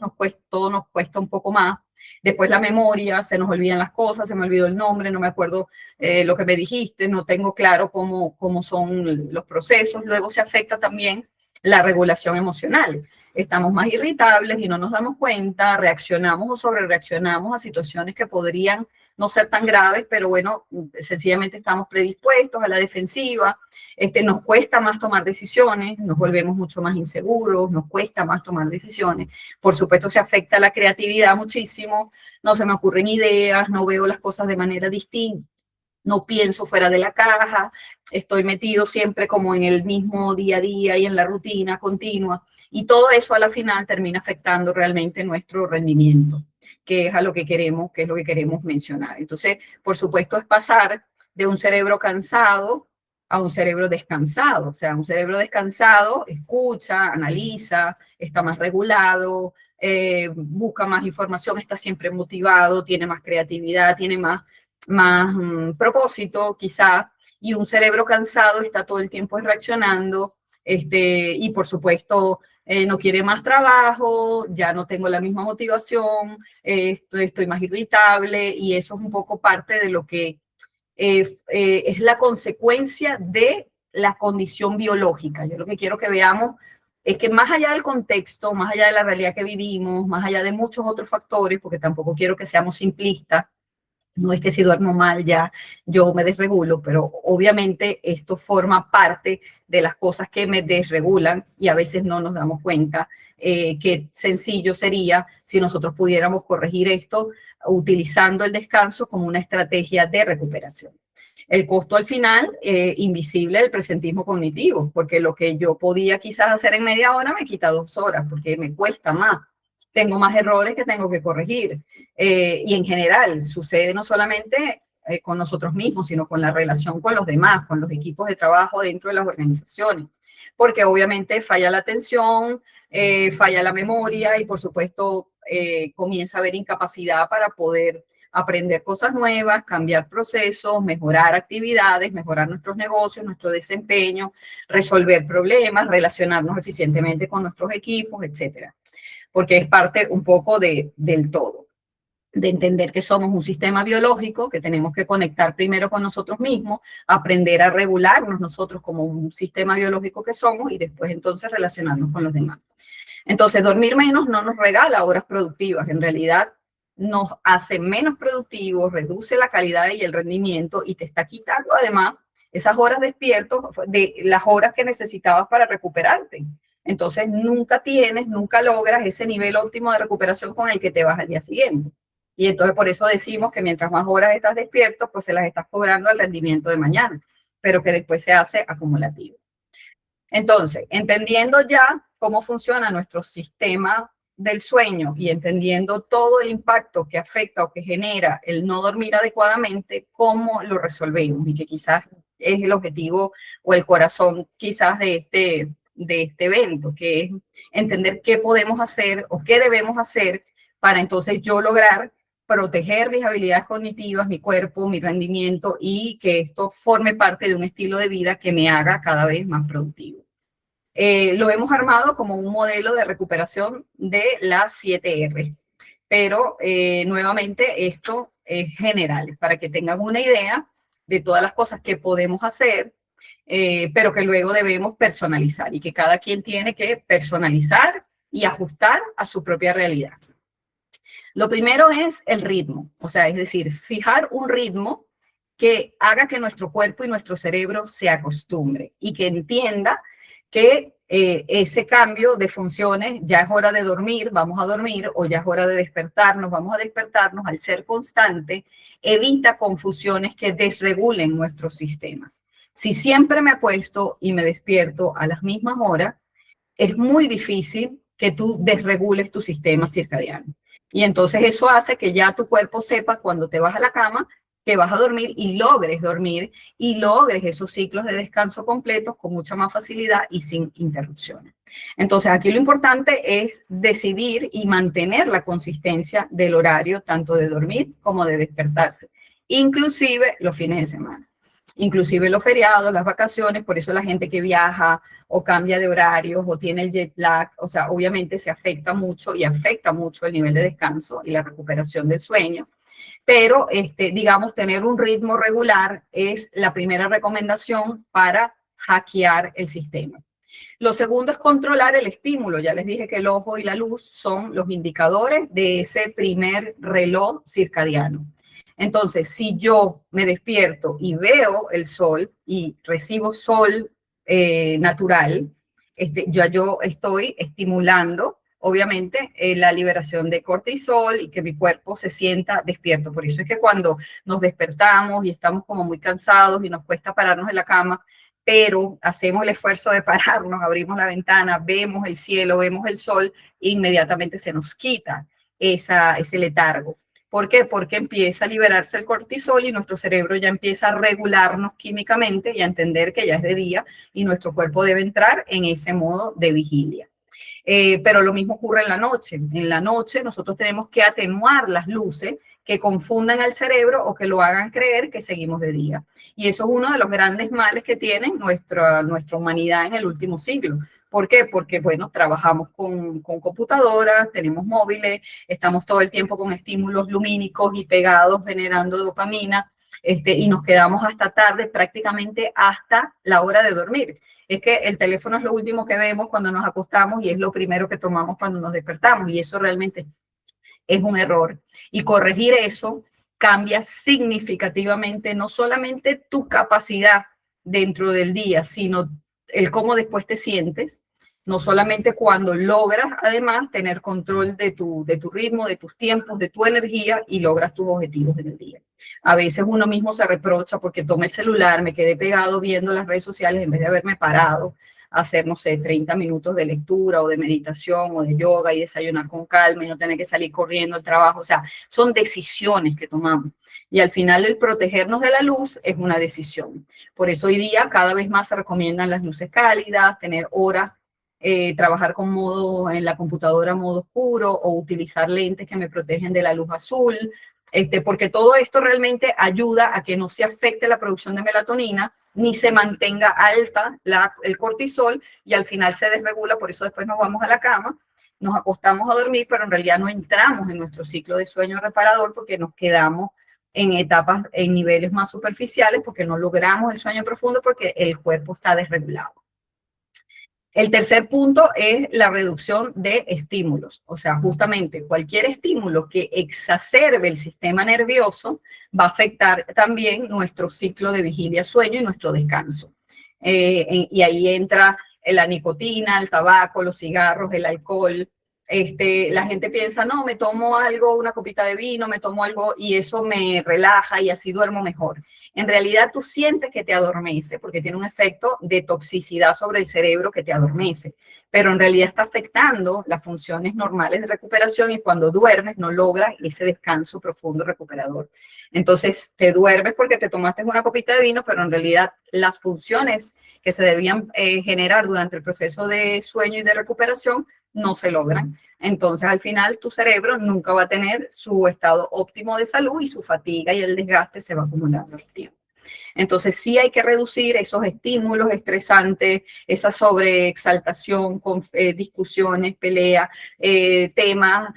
nos cuesta un poco más. Después la memoria, se nos olvidan las cosas, se me olvidó el nombre, no me acuerdo lo que me dijiste, no tengo claro cómo son los procesos. Luego se afecta también la regulación emocional. Estamos más irritables y no nos damos cuenta, reaccionamos o sobrereaccionamos a situaciones que podrían no ser tan graves, pero bueno, sencillamente estamos predispuestos a la defensiva, nos cuesta más tomar decisiones, nos volvemos mucho más inseguros, nos cuesta más tomar decisiones. Por supuesto, se afecta la creatividad muchísimo, no se me ocurren ideas, no veo las cosas de manera distinta, no pienso fuera de la caja, estoy metido siempre como en el mismo día a día y en la rutina continua, y todo eso a la final termina afectando realmente nuestro rendimiento, que es a lo que queremos, que es lo que queremos mencionar. Entonces, por supuesto, es pasar de un cerebro cansado a un cerebro descansado. O sea, un cerebro descansado escucha, analiza, está más regulado, busca más información, está siempre motivado, tiene más creatividad, tiene más propósito, quizá, y un cerebro cansado está todo el tiempo reaccionando, y por supuesto no quiere más trabajo, ya no tengo la misma motivación, estoy más irritable, y eso es un poco parte de lo que es la consecuencia de la condición biológica. Yo lo que quiero que veamos es que más allá del contexto, más allá de la realidad que vivimos, más allá de muchos otros factores, porque tampoco quiero que seamos simplistas, no es que si duermo mal ya yo me desregulo, pero obviamente esto forma parte de las cosas que me desregulan y a veces no nos damos cuenta. Qué sencillo sería si nosotros pudiéramos corregir esto utilizando el descanso como una estrategia de recuperación. El costo al final, invisible del presentismo cognitivo, porque lo que yo podía quizás hacer en media hora me quita 2 horas, porque me cuesta más. Tengo más errores que tengo que corregir. Y en general sucede no solamente con nosotros mismos, sino con la relación con los demás, con los equipos de trabajo dentro de las organizaciones, porque obviamente falla la atención, falla la memoria y por supuesto comienza a haber incapacidad para poder aprender cosas nuevas, cambiar procesos, mejorar actividades, mejorar nuestros negocios, nuestro desempeño, resolver problemas, relacionarnos eficientemente con nuestros equipos, etcétera. Porque es parte un poco del todo, de entender que somos un sistema biológico, que tenemos que conectar primero con nosotros mismos, aprender a regularnos nosotros como un sistema biológico que somos y después entonces relacionarnos con los demás. Entonces, dormir menos no nos regala horas productivas, en realidad nos hace menos productivos, reduce la calidad y el rendimiento y te está quitando además esas horas despiertos de las horas que necesitabas para recuperarte. Entonces, nunca logras ese nivel óptimo de recuperación con el que te vas al día siguiente. Y entonces por eso decimos que mientras más horas estás despierto, pues se las estás cobrando al rendimiento de mañana, pero que después se hace acumulativo. Entonces, entendiendo ya cómo funciona nuestro sistema del sueño y entendiendo todo el impacto que afecta o que genera el no dormir adecuadamente, cómo lo resolvemos y que quizás es el objetivo o el corazón quizás de este evento, que es entender qué podemos hacer o qué debemos hacer para entonces yo lograr proteger mis habilidades cognitivas, mi cuerpo, mi rendimiento y que esto forme parte de un estilo de vida que me haga cada vez más productivo. Lo hemos armado como un modelo de recuperación de las 7 R, pero nuevamente esto es general, para que tengan una idea de todas las cosas que podemos hacer, pero que luego debemos personalizar y que cada quien tiene que personalizar y ajustar a su propia realidad. Lo primero es el ritmo, o sea, es decir, fijar un ritmo que haga que nuestro cuerpo y nuestro cerebro se acostumbre y que entienda que ese cambio de funciones, ya es hora de dormir, vamos a dormir, o ya es hora de despertarnos, vamos a despertarnos, al ser constante, evita confusiones que desregulen nuestros sistemas. Si siempre me acuesto y me despierto a las mismas horas, es muy difícil que tú desregules tu sistema circadiano. Y entonces eso hace que ya tu cuerpo sepa cuando te vas a la cama que vas a dormir y logres esos ciclos de descanso completos con mucha más facilidad y sin interrupciones. Entonces, aquí lo importante es decidir y mantener la consistencia del horario, tanto de dormir como de despertarse, inclusive los fines de semana, inclusive los feriados, las vacaciones. Por eso la gente que viaja o cambia de horarios o tiene el jet lag, o sea, obviamente se afecta mucho y afecta mucho el nivel de descanso y la recuperación del sueño. Pero, digamos, tener un ritmo regular es la primera recomendación para hackear el sistema. Lo segundo es controlar el estímulo. Ya les dije que el ojo y la luz son los indicadores de ese primer reloj circadiano. Entonces, si yo me despierto y veo el sol y recibo sol natural, ya yo estoy estimulando, obviamente, la liberación de cortisol y que mi cuerpo se sienta despierto. Por eso es que cuando nos despertamos y estamos como muy cansados y nos cuesta pararnos de la cama, pero hacemos el esfuerzo de pararnos, abrimos la ventana, vemos el cielo, vemos el sol, inmediatamente se nos quita ese letargo. ¿Por qué? Porque empieza a liberarse el cortisol y nuestro cerebro ya empieza a regularnos químicamente y a entender que ya es de día y nuestro cuerpo debe entrar en ese modo de vigilia. Pero lo mismo ocurre en la noche. En la noche nosotros tenemos que atenuar las luces que confundan al cerebro o que lo hagan creer que seguimos de día. Y eso es uno de los grandes males que tiene nuestra humanidad en el último siglo. ¿Por qué? Porque, bueno, trabajamos con computadoras, tenemos móviles, estamos todo el tiempo con estímulos lumínicos y pegados generando dopamina, y nos quedamos hasta tarde, prácticamente hasta la hora de dormir. Es que el teléfono es lo último que vemos cuando nos acostamos y es lo primero que tomamos cuando nos despertamos, y eso realmente es un error. Y corregir eso cambia significativamente no solamente tu capacidad dentro del día, sino el cómo después te sientes, no solamente cuando logras además tener control de tu ritmo, de tus tiempos, de tu energía y logras tus objetivos en el día. A veces uno mismo se reprocha porque tomé el celular, me quedé pegado viendo las redes sociales en vez de haberme parado a hacer, no sé, 30 minutos de lectura o de meditación o de yoga y desayunar con calma y no tener que salir corriendo al trabajo. O sea, son decisiones que tomamos. Y al final el protegernos de la luz es una decisión. Por eso hoy día cada vez más se recomiendan las luces cálidas, tener horas, trabajar con modo en la computadora modo oscuro o utilizar lentes que me protegen de la luz azul, porque todo esto realmente ayuda a que no se afecte la producción de melatonina ni se mantenga alta el cortisol y al final se desregula. Por eso después nos vamos a la cama, nos acostamos a dormir, pero en realidad no entramos en nuestro ciclo de sueño reparador porque nos quedamos en etapas, en niveles más superficiales, porque no logramos el sueño profundo porque el cuerpo está desregulado. El tercer punto es la reducción de estímulos. O sea, justamente cualquier estímulo que exacerbe el sistema nervioso va a afectar también nuestro ciclo de vigilia-sueño y nuestro descanso. Y ahí entra la nicotina, el tabaco, los cigarros, el alcohol. La gente piensa, no, me tomo algo, una copita de vino, me tomo algo y eso me relaja y así duermo mejor. En realidad tú sientes que te adormece porque tiene un efecto de toxicidad sobre el cerebro que te adormece, pero en realidad está afectando las funciones normales de recuperación y cuando duermes no logras ese descanso profundo recuperador. Entonces te duermes porque te tomaste una copita de vino, pero en realidad las funciones que se debían generar durante el proceso de sueño y de recuperación no se logran. Entonces, al final, tu cerebro nunca va a tener su estado óptimo de salud y su fatiga y el desgaste se va acumulando el tiempo. Entonces, sí hay que reducir esos estímulos estresantes, esa sobreexaltación con discusiones, peleas, temas,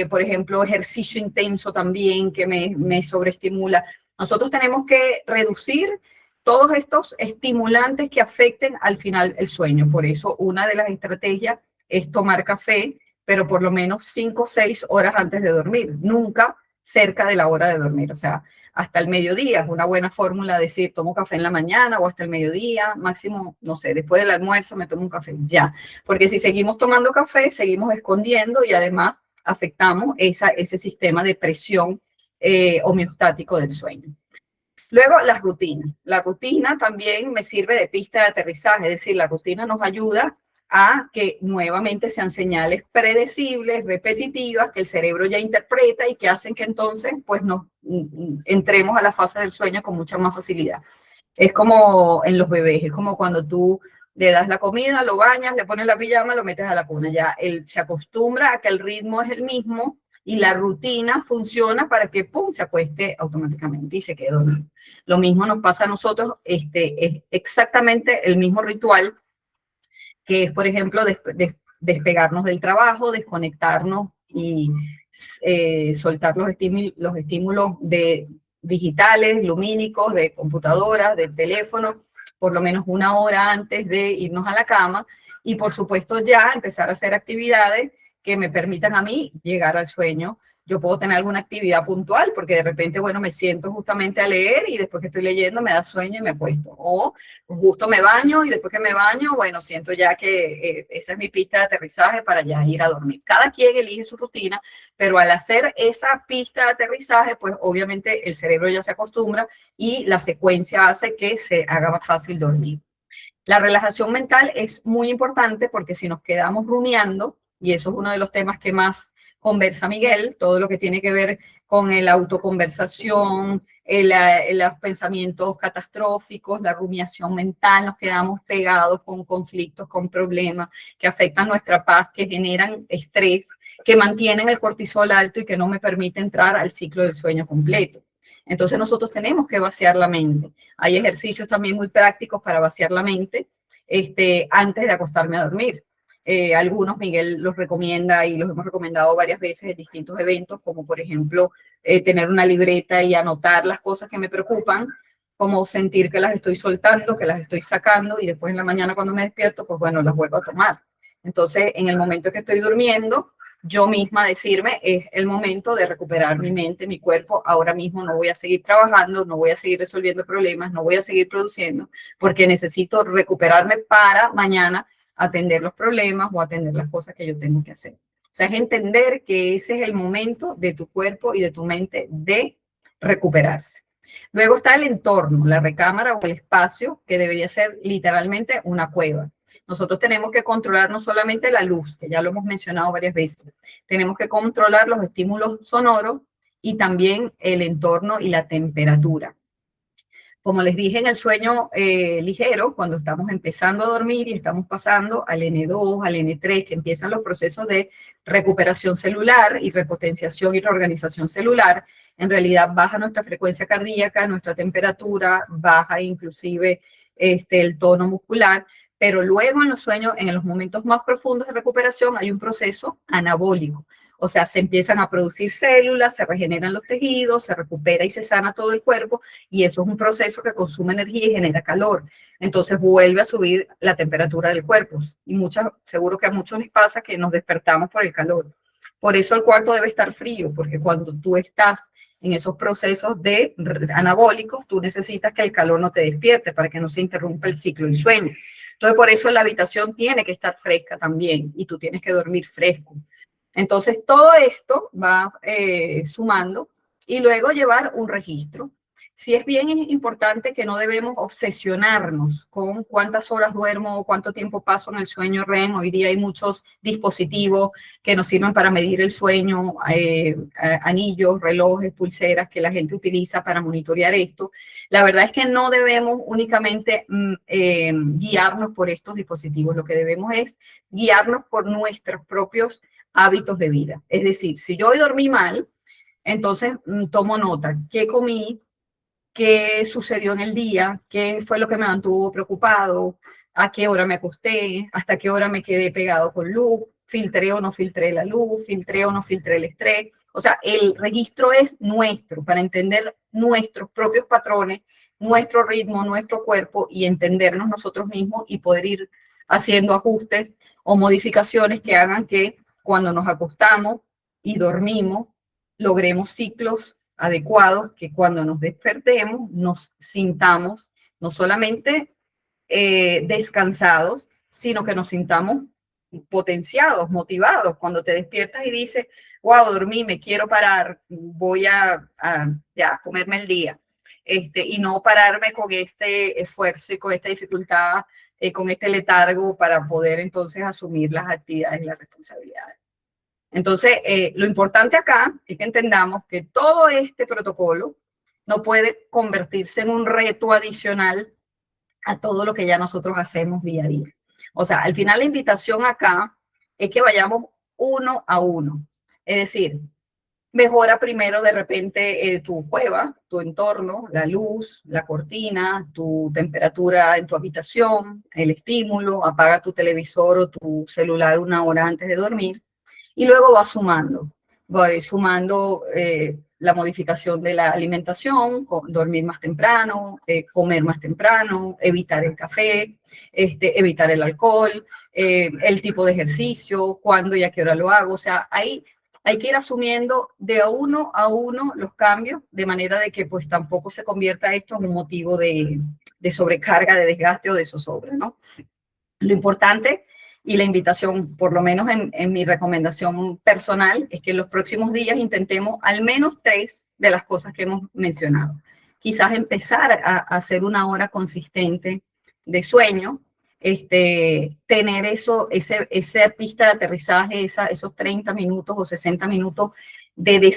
por ejemplo, ejercicio intenso también que me sobreestimula. Nosotros tenemos que reducir todos estos estimulantes que afecten al final el sueño. Por eso, una de las estrategias es tomar café, pero por lo menos 5 o 6 horas antes de dormir, nunca cerca de la hora de dormir. O sea, hasta el mediodía es una buena fórmula decir, tomo café en la mañana o hasta el mediodía, máximo, no sé, después del almuerzo me tomo un café, ya. Porque si seguimos tomando café, seguimos escondiendo y además afectamos ese sistema de presión homeostático del sueño. Luego, las rutinas. La rutina también me sirve de pista de aterrizaje, es decir, la rutina nos ayuda a que nuevamente sean señales predecibles, repetitivas, que el cerebro ya interpreta y que hacen que entonces pues nos entremos a la fase del sueño con mucha más facilidad. Es como en los bebés, es como cuando tú le das la comida, lo bañas, le pones la pijama, lo metes a la cuna. Ya él se acostumbra a que el ritmo es el mismo y la rutina funciona para que, pum, se acueste automáticamente y se quede dormido. Lo mismo nos pasa a nosotros, es exactamente el mismo ritual, que es, por ejemplo, despegarnos del trabajo, desconectarnos y soltar los estímulos digitales, lumínicos, de computadoras, de teléfono, por lo menos una hora antes de irnos a la cama. Y por supuesto ya empezar a hacer actividades que me permitan a mí llegar al sueño. Yo puedo tener alguna actividad puntual porque de repente, bueno, me siento justamente a leer y después que estoy leyendo me da sueño y me acuesto. O justo me baño y después que me baño, bueno, siento ya que esa es mi pista de aterrizaje para ya ir a dormir. Cada quien elige su rutina, pero al hacer esa pista de aterrizaje, pues obviamente el cerebro ya se acostumbra y la secuencia hace que se haga más fácil dormir. La relajación mental es muy importante porque si nos quedamos rumiando, y eso es uno de los temas que más conversa Miguel, todo lo que tiene que ver con la autoconversación, los pensamientos catastróficos, la rumiación mental, nos quedamos pegados con conflictos, con problemas que afectan nuestra paz, que generan estrés, que mantienen el cortisol alto y que no me permite entrar al ciclo del sueño completo. Entonces nosotros tenemos que vaciar la mente. Hay ejercicios también muy prácticos para vaciar la mente antes de acostarme a dormir. Algunos Miguel los recomienda y los hemos recomendado varias veces en distintos eventos, como por ejemplo tener una libreta y anotar las cosas que me preocupan, como sentir que las estoy soltando, que las estoy sacando y después en la mañana cuando me despierto, pues bueno, las vuelvo a tomar. Entonces, en el momento que estoy durmiendo, yo misma decirme, es el momento de recuperar mi mente, mi cuerpo. Ahora mismo no voy a seguir trabajando, no voy a seguir resolviendo problemas, no voy a seguir produciendo, porque necesito recuperarme para mañana atender los problemas o atender las cosas que yo tengo que hacer. O sea, es entender que ese es el momento de tu cuerpo y de tu mente de recuperarse. Luego está el entorno, la recámara o el espacio, que debería ser literalmente una cueva. Nosotros tenemos que controlar no solamente la luz, que ya lo hemos mencionado varias veces, tenemos que controlar los estímulos sonoros y también el entorno y la temperatura. Como les dije, en el sueño ligero, cuando estamos empezando a dormir y estamos pasando al N2, al N3, que empiezan los procesos de recuperación celular y repotenciación y reorganización celular, en realidad baja nuestra frecuencia cardíaca, nuestra temperatura, baja inclusive el tono muscular, pero luego en los sueños, en los momentos más profundos de recuperación, hay un proceso anabólico. O sea, se empiezan a producir células, se regeneran los tejidos, se recupera y se sana todo el cuerpo, y eso es un proceso que consume energía y genera calor. Entonces vuelve a subir la temperatura del cuerpo. Y seguro que a muchos les pasa que nos despertamos por el calor. Por eso el cuarto debe estar frío, porque cuando tú estás en esos procesos de anabólicos, tú necesitas que el calor no te despierte para que no se interrumpa el ciclo del sueño. Entonces, por eso la habitación tiene que estar fresca también y tú tienes que dormir fresco. Entonces, todo esto va sumando y luego llevar un registro. Sí es bien importante que no debemos obsesionarnos con cuántas horas duermo o cuánto tiempo paso en el sueño REM. Hoy día hay muchos dispositivos que nos sirven para medir el sueño, anillos, relojes, pulseras que la gente utiliza para monitorear esto. La verdad es que no debemos únicamente guiarnos por estos dispositivos. Lo que debemos es guiarnos por nuestros propios hábitos de vida. Es decir, si yo hoy dormí mal, entonces tomo nota. ¿Qué comí? ¿Qué sucedió en el día? ¿Qué fue lo que me mantuvo preocupado? ¿A qué hora me acosté? ¿Hasta qué hora me quedé pegado con luz? ¿Filtré o no filtré la luz? ¿Filtré o no filtré el estrés? O sea, el registro es nuestro para entender nuestros propios patrones, nuestro ritmo, nuestro cuerpo y entendernos nosotros mismos y poder ir haciendo ajustes o modificaciones que hagan que cuando nos acostamos y dormimos, logremos ciclos adecuados, que cuando nos despertemos nos sintamos no solamente descansados, sino que nos sintamos potenciados, motivados. Cuando te despiertas y dices, wow, dormí, me quiero parar, voy a ya, comerme el día. Y no pararme con este esfuerzo y con esta dificultad con este letargo para poder entonces asumir las actividades y las responsabilidades. Entonces, lo importante acá es que entendamos que todo este protocolo no puede convertirse en un reto adicional a todo lo que ya nosotros hacemos día a día. O sea, al final la invitación acá es que vayamos uno a uno. Es decir, mejora primero de repente tu cueva, tu entorno, la luz, la cortina, tu temperatura en tu habitación, el estímulo, apaga tu televisor o tu celular 1 hora antes de dormir y luego va sumando. Voy sumando la modificación de la alimentación, dormir más temprano, comer más temprano, evitar el café, evitar el alcohol, el tipo de ejercicio, cuándo y a qué hora lo hago. O sea, hay que ir asumiendo de uno a uno los cambios, de manera de que pues tampoco se convierta esto en un motivo de sobrecarga, de desgaste o de zozobra, ¿no? Lo importante y la invitación, por lo menos en mi recomendación personal, es que en los próximos días intentemos al menos 3 de las cosas que hemos mencionado. Quizás empezar a hacer 1 hora consistente de sueño, tener esa pista de aterrizaje, esos 30 minutos o 60 minutos de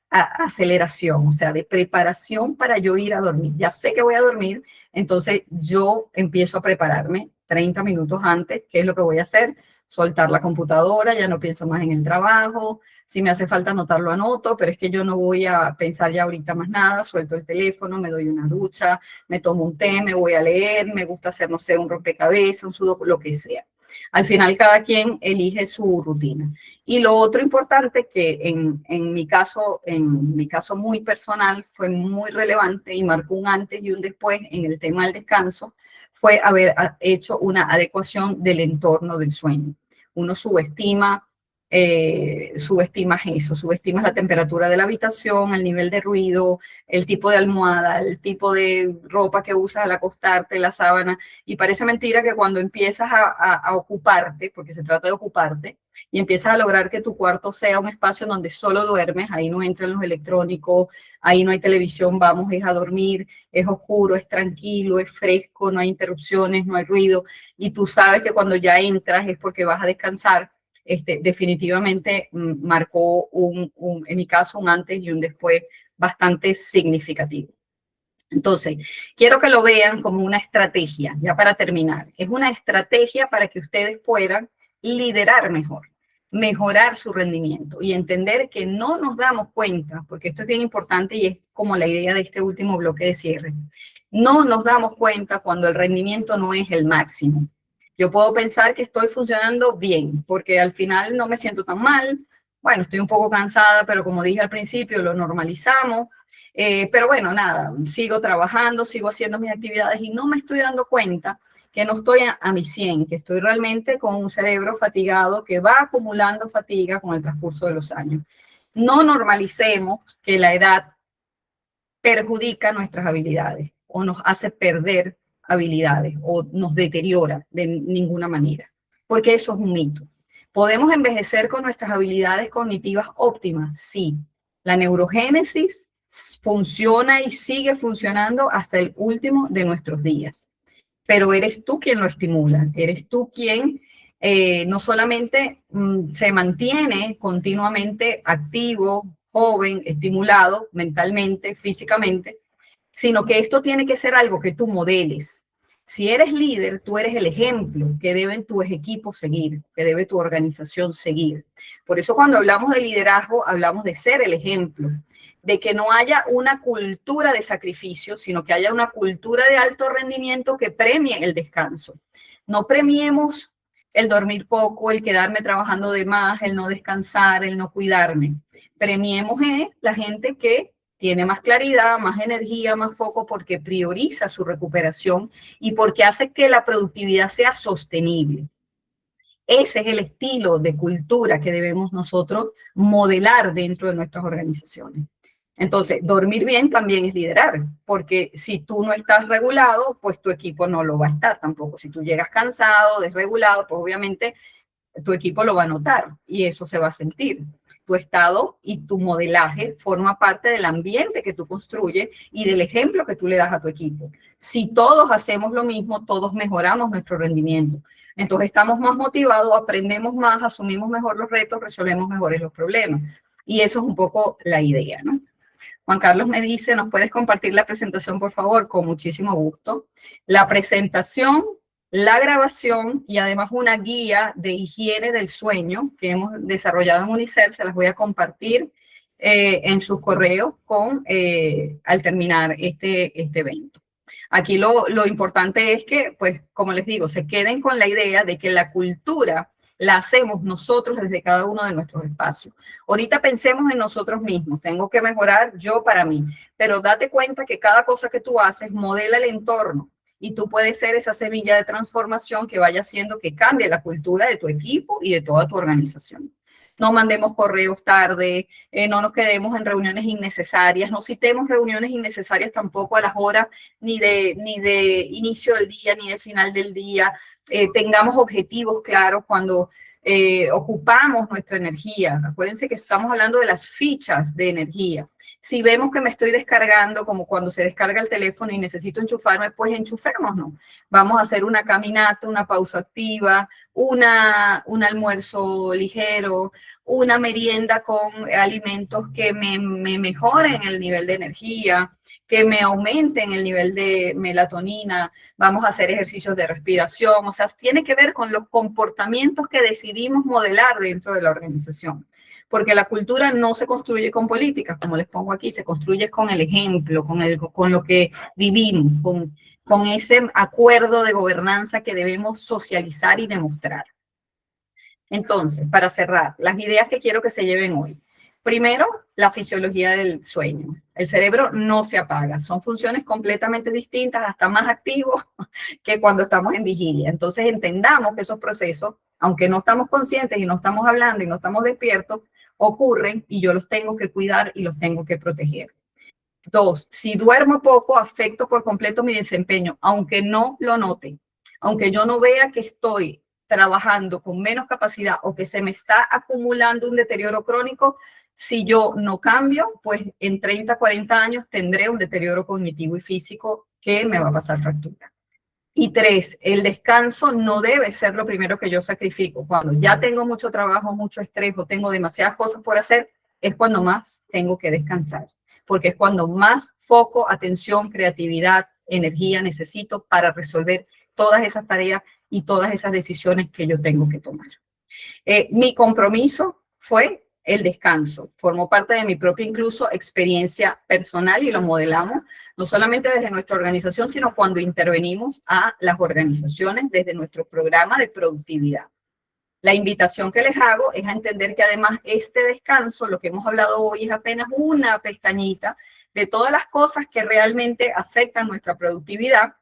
aceleración, o sea, de preparación para yo ir a dormir. Ya sé que voy a dormir, entonces yo empiezo a prepararme 30 minutos antes. ¿Qué es lo que voy a hacer? Soltar la computadora, ya no pienso más en el trabajo. Si me hace falta anotar, lo anoto, pero es que yo no voy a pensar ya ahorita más nada. Suelto el teléfono, me doy una ducha, me tomo un té, me voy a leer, me gusta hacer, no sé, un rompecabezas, un sudoku, lo que sea. Al final cada quien elige su rutina. Y lo otro importante que en mi caso muy personal fue muy relevante y marcó un antes y un después en el tema del descanso, fue haber hecho una adecuación del entorno del sueño. Uno subestima eso, subestimas la temperatura de la habitación, el nivel de ruido, el tipo de almohada, el tipo de ropa que usas al acostarte, la sábana, y parece mentira que cuando empiezas a ocuparte, porque se trata de ocuparte, y empiezas a lograr que tu cuarto sea un espacio donde solo duermes, ahí no entran los electrónicos, ahí no hay televisión, vamos es a dormir, es oscuro, es tranquilo, es fresco, no hay interrupciones, no hay ruido, y tú sabes que cuando ya entras es porque vas a descansar. Definitivamente marcó en mi caso, un antes y un después bastante significativo. Entonces, quiero que lo vean como una estrategia, ya para terminar. Es una estrategia para que ustedes puedan liderar mejor, mejorar su rendimiento y entender que no nos damos cuenta, porque esto es bien importante y es como la idea de este último bloque de cierre. No nos damos cuenta cuando el rendimiento no es el máximo. Yo puedo pensar que estoy funcionando bien, porque al final no me siento tan mal. Bueno, estoy un poco cansada, pero como dije al principio, lo normalizamos. Pero bueno, nada, sigo trabajando, sigo haciendo mis actividades y no me estoy dando cuenta que no estoy a mi 100, que estoy realmente con un cerebro fatigado que va acumulando fatiga con el transcurso de los años. No normalicemos que la edad perjudica nuestras habilidades o nos hace perder habilidades o nos deteriora de ninguna manera, porque eso es un mito. ¿Podemos envejecer con nuestras habilidades cognitivas óptimas? Sí. La neurogénesis funciona y sigue funcionando hasta el último de nuestros días, pero eres tú quien lo estimula, eres tú quien no solamente se mantiene continuamente activo, joven, estimulado mentalmente, físicamente, sino que esto tiene que ser algo que tú modeles. Si eres líder, tú eres el ejemplo que deben tus equipos seguir, que debe tu organización seguir. Por eso cuando hablamos de liderazgo, hablamos de ser el ejemplo, de que no haya una cultura de sacrificio, sino que haya una cultura de alto rendimiento que premie el descanso. No premiemos el dormir poco, el quedarme trabajando de más, el no descansar, el no cuidarme. Premiemos la gente que tiene más claridad, más energía, más foco, porque prioriza su recuperación y porque hace que la productividad sea sostenible. Ese es el estilo de cultura que debemos nosotros modelar dentro de nuestras organizaciones. Entonces, dormir bien también es liderar, porque si tú no estás regulado, pues tu equipo no lo va a estar tampoco. Si tú llegas cansado, desregulado, pues obviamente tu equipo lo va a notar y eso se va a sentir. tu estado y tu modelaje forma parte del ambiente que tú construyes y del ejemplo que tú le das a tu equipo. Si todos hacemos lo mismo, todos mejoramos nuestro rendimiento. Entonces estamos más motivados, aprendemos más, asumimos mejor los retos, resolvemos mejores los problemas. Y eso es un poco la idea, ¿no? Juan Carlos me dice, ¿nos puedes compartir la presentación, por favor? Con muchísimo gusto. La presentación, la grabación y además una guía de higiene del sueño que hemos desarrollado en UNICER, se las voy a compartir en sus correos al terminar este evento. Aquí lo importante es que, pues, como les digo, se queden con la idea de que la cultura la hacemos nosotros desde cada uno de nuestros espacios. Ahorita pensemos en nosotros mismos, tengo que mejorar yo para mí, pero date cuenta que cada cosa que tú haces modela el entorno y tú puedes ser esa semilla de transformación que vaya haciendo que cambie la cultura de tu equipo y de toda tu organización. No mandemos correos tarde, no nos quedemos en reuniones innecesarias, no citemos reuniones innecesarias tampoco a las horas ni de inicio del día ni de final del día. Tengamos objetivos claros cuando ocupamos nuestra energía. Acuérdense que estamos hablando de las fichas de energía. Si vemos que me estoy descargando, como cuando se descarga el teléfono y necesito enchufarme, pues enchufémonos. Vamos a hacer una caminata, una pausa activa, un almuerzo ligero, una merienda con alimentos que me mejoren el nivel de energía, que me aumenten el nivel de melatonina. Vamos a hacer ejercicios de respiración. O sea, tiene que ver con los comportamientos que decidimos modelar dentro de la organización. Porque la cultura no se construye con políticas, como les pongo aquí, se construye con el ejemplo, con lo que vivimos, con ese acuerdo de gobernanza que debemos socializar y demostrar. Entonces, para cerrar, las ideas que quiero que se lleven hoy. Primero, la fisiología del sueño. El cerebro no se apaga, son funciones completamente distintas, hasta más activos que cuando estamos en vigilia. Entonces, entendamos que esos procesos, aunque no estamos conscientes y no estamos hablando y no estamos despiertos, ocurren y yo los tengo que cuidar y los tengo que proteger. Dos, si duermo poco, afecto por completo mi desempeño, aunque no lo note, aunque yo no vea que estoy trabajando con menos capacidad o que se me está acumulando un deterioro crónico, si yo no cambio, pues en 30, 40 años tendré un deterioro cognitivo y físico que me va a pasar factura. Y tres, el descanso no debe ser lo primero que yo sacrifico. Cuando ya tengo mucho trabajo, mucho estrés o tengo demasiadas cosas por hacer, es cuando más tengo que descansar, porque es cuando más foco, atención, creatividad, energía necesito para resolver todas esas tareas y todas esas decisiones que yo tengo que tomar. Mi compromiso fue el descanso. Formó parte de mi propia incluso experiencia personal y lo modelamos no solamente desde nuestra organización, sino cuando intervenimos a las organizaciones desde nuestro programa de productividad. La invitación que les hago es a entender que además este descanso, lo que hemos hablado hoy, es apenas una pestañita de todas las cosas que realmente afectan nuestra productividad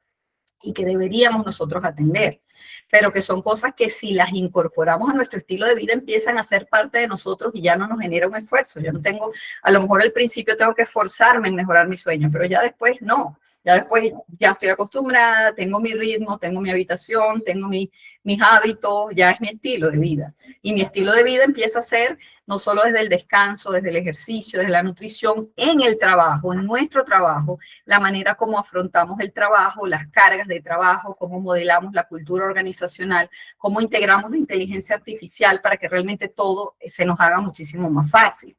y que deberíamos nosotros atender, pero que son cosas que si las incorporamos a nuestro estilo de vida empiezan a ser parte de nosotros y ya no nos genera un esfuerzo. Yo no tengo, a lo mejor al principio tengo que esforzarme en mejorar mi sueño, pero ya después no. Ya después ya estoy acostumbrada, tengo mi ritmo, tengo mi habitación, tengo mis hábitos, ya es mi estilo de vida. Y mi estilo de vida empieza a ser no solo desde el descanso, desde el ejercicio, desde la nutrición, en el trabajo, en nuestro trabajo, la manera como afrontamos el trabajo, las cargas de trabajo, cómo modelamos la cultura organizacional, cómo integramos la inteligencia artificial para que realmente todo se nos haga muchísimo más fácil.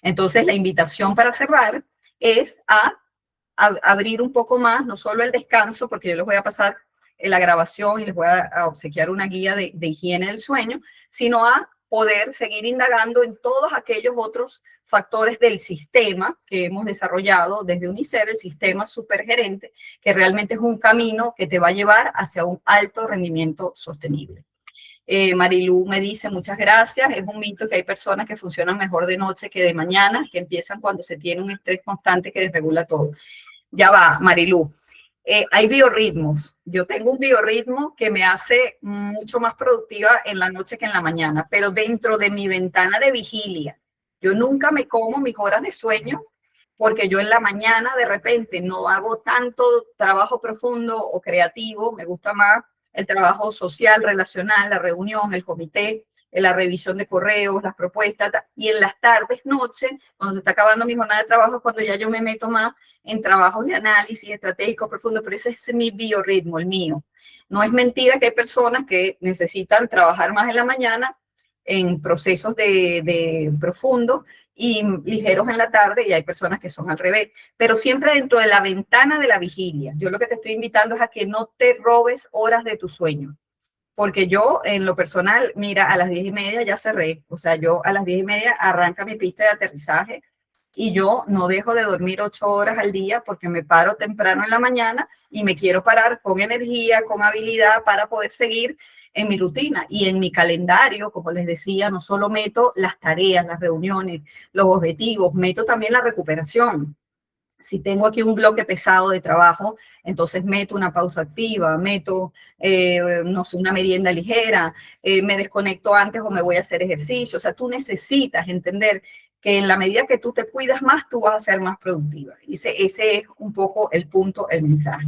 Entonces, la invitación para cerrar es a abrir un poco más, no solo el descanso, porque yo les voy a pasar la grabación y les voy a obsequiar una guía de higiene del sueño, sino a poder seguir indagando en todos aquellos otros factores del sistema que hemos desarrollado desde UNICER, el sistema supergerente, que realmente es un camino que te va a llevar hacia un alto rendimiento sostenible. Marilu me dice, muchas gracias, es un mito que hay personas que funcionan mejor de noche que de mañana, que empiezan cuando se tiene un estrés constante que desregula todo. Ya va, Marilu. Hay biorritmos. Yo tengo un biorritmo que me hace mucho más productiva en la noche que en la mañana, pero dentro de mi ventana de vigilia. Yo nunca me como mis horas de sueño porque yo en la mañana de repente no hago tanto trabajo profundo o creativo, me gusta más el trabajo social, relacional, la reunión, el comité, la revisión de correos, las propuestas, y en las tardes, noche, cuando se está acabando mi jornada de trabajo, es cuando ya yo me meto más en trabajos de análisis estratégico profundo, pero ese es mi biorritmo, el mío. No es mentira que hay personas que necesitan trabajar más en la mañana en procesos de profundo y ligeros en la tarde, y hay personas que son al revés, pero siempre dentro de la ventana de la vigilia. Yo lo que te estoy invitando es a que no te robes horas de tu sueño, porque yo en lo personal, mira, a las 10:30 ya cerré, o sea, yo a las 10:30 arranca mi pista de aterrizaje y yo no dejo de dormir 8 horas al día porque me paro temprano en la mañana y me quiero parar con energía, con habilidad para poder seguir en mi rutina y en mi calendario. Como les decía, no solo meto las tareas, las reuniones, los objetivos, meto también la recuperación. Si tengo aquí un bloque pesado de trabajo, entonces meto una pausa activa, meto, no sé, una merienda ligera, me desconecto antes o me voy a hacer ejercicio. O sea, tú necesitas entender que en la medida que tú te cuidas más, tú vas a ser más productiva. Ese es un poco el punto, el mensaje.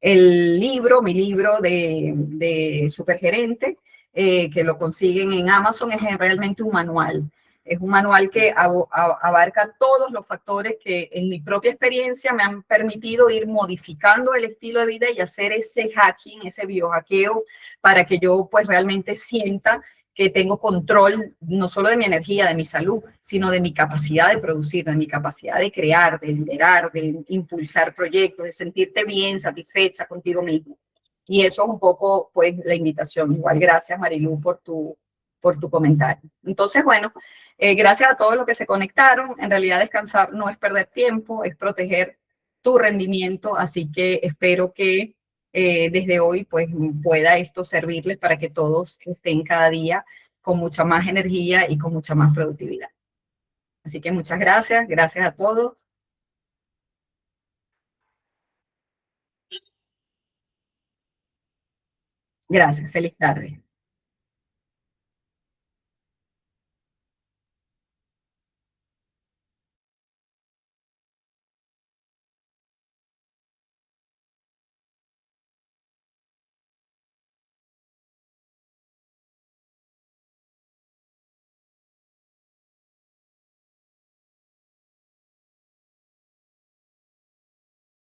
El libro, mi libro de Supergerente, que lo consiguen en Amazon, es realmente un manual. Es un manual que abarca todos los factores que en mi propia experiencia me han permitido ir modificando el estilo de vida y hacer ese hacking, ese biohackeo, para que yo pues realmente sienta que tengo control no solo de mi energía, de mi salud, sino de mi capacidad de producir, de mi capacidad de crear, de liderar, de impulsar proyectos, de sentirte bien, satisfecha contigo mismo. Y eso es un poco, pues, la invitación. Igual, gracias, Marilu, por tu comentario. Entonces, bueno, gracias a todos los que se conectaron. En realidad, descansar no es perder tiempo, es proteger tu rendimiento. Así que espero que desde hoy pues pueda esto servirles para que todos estén cada día con mucha más energía y con mucha más productividad. Así que muchas gracias, gracias a todos. Gracias, feliz tarde.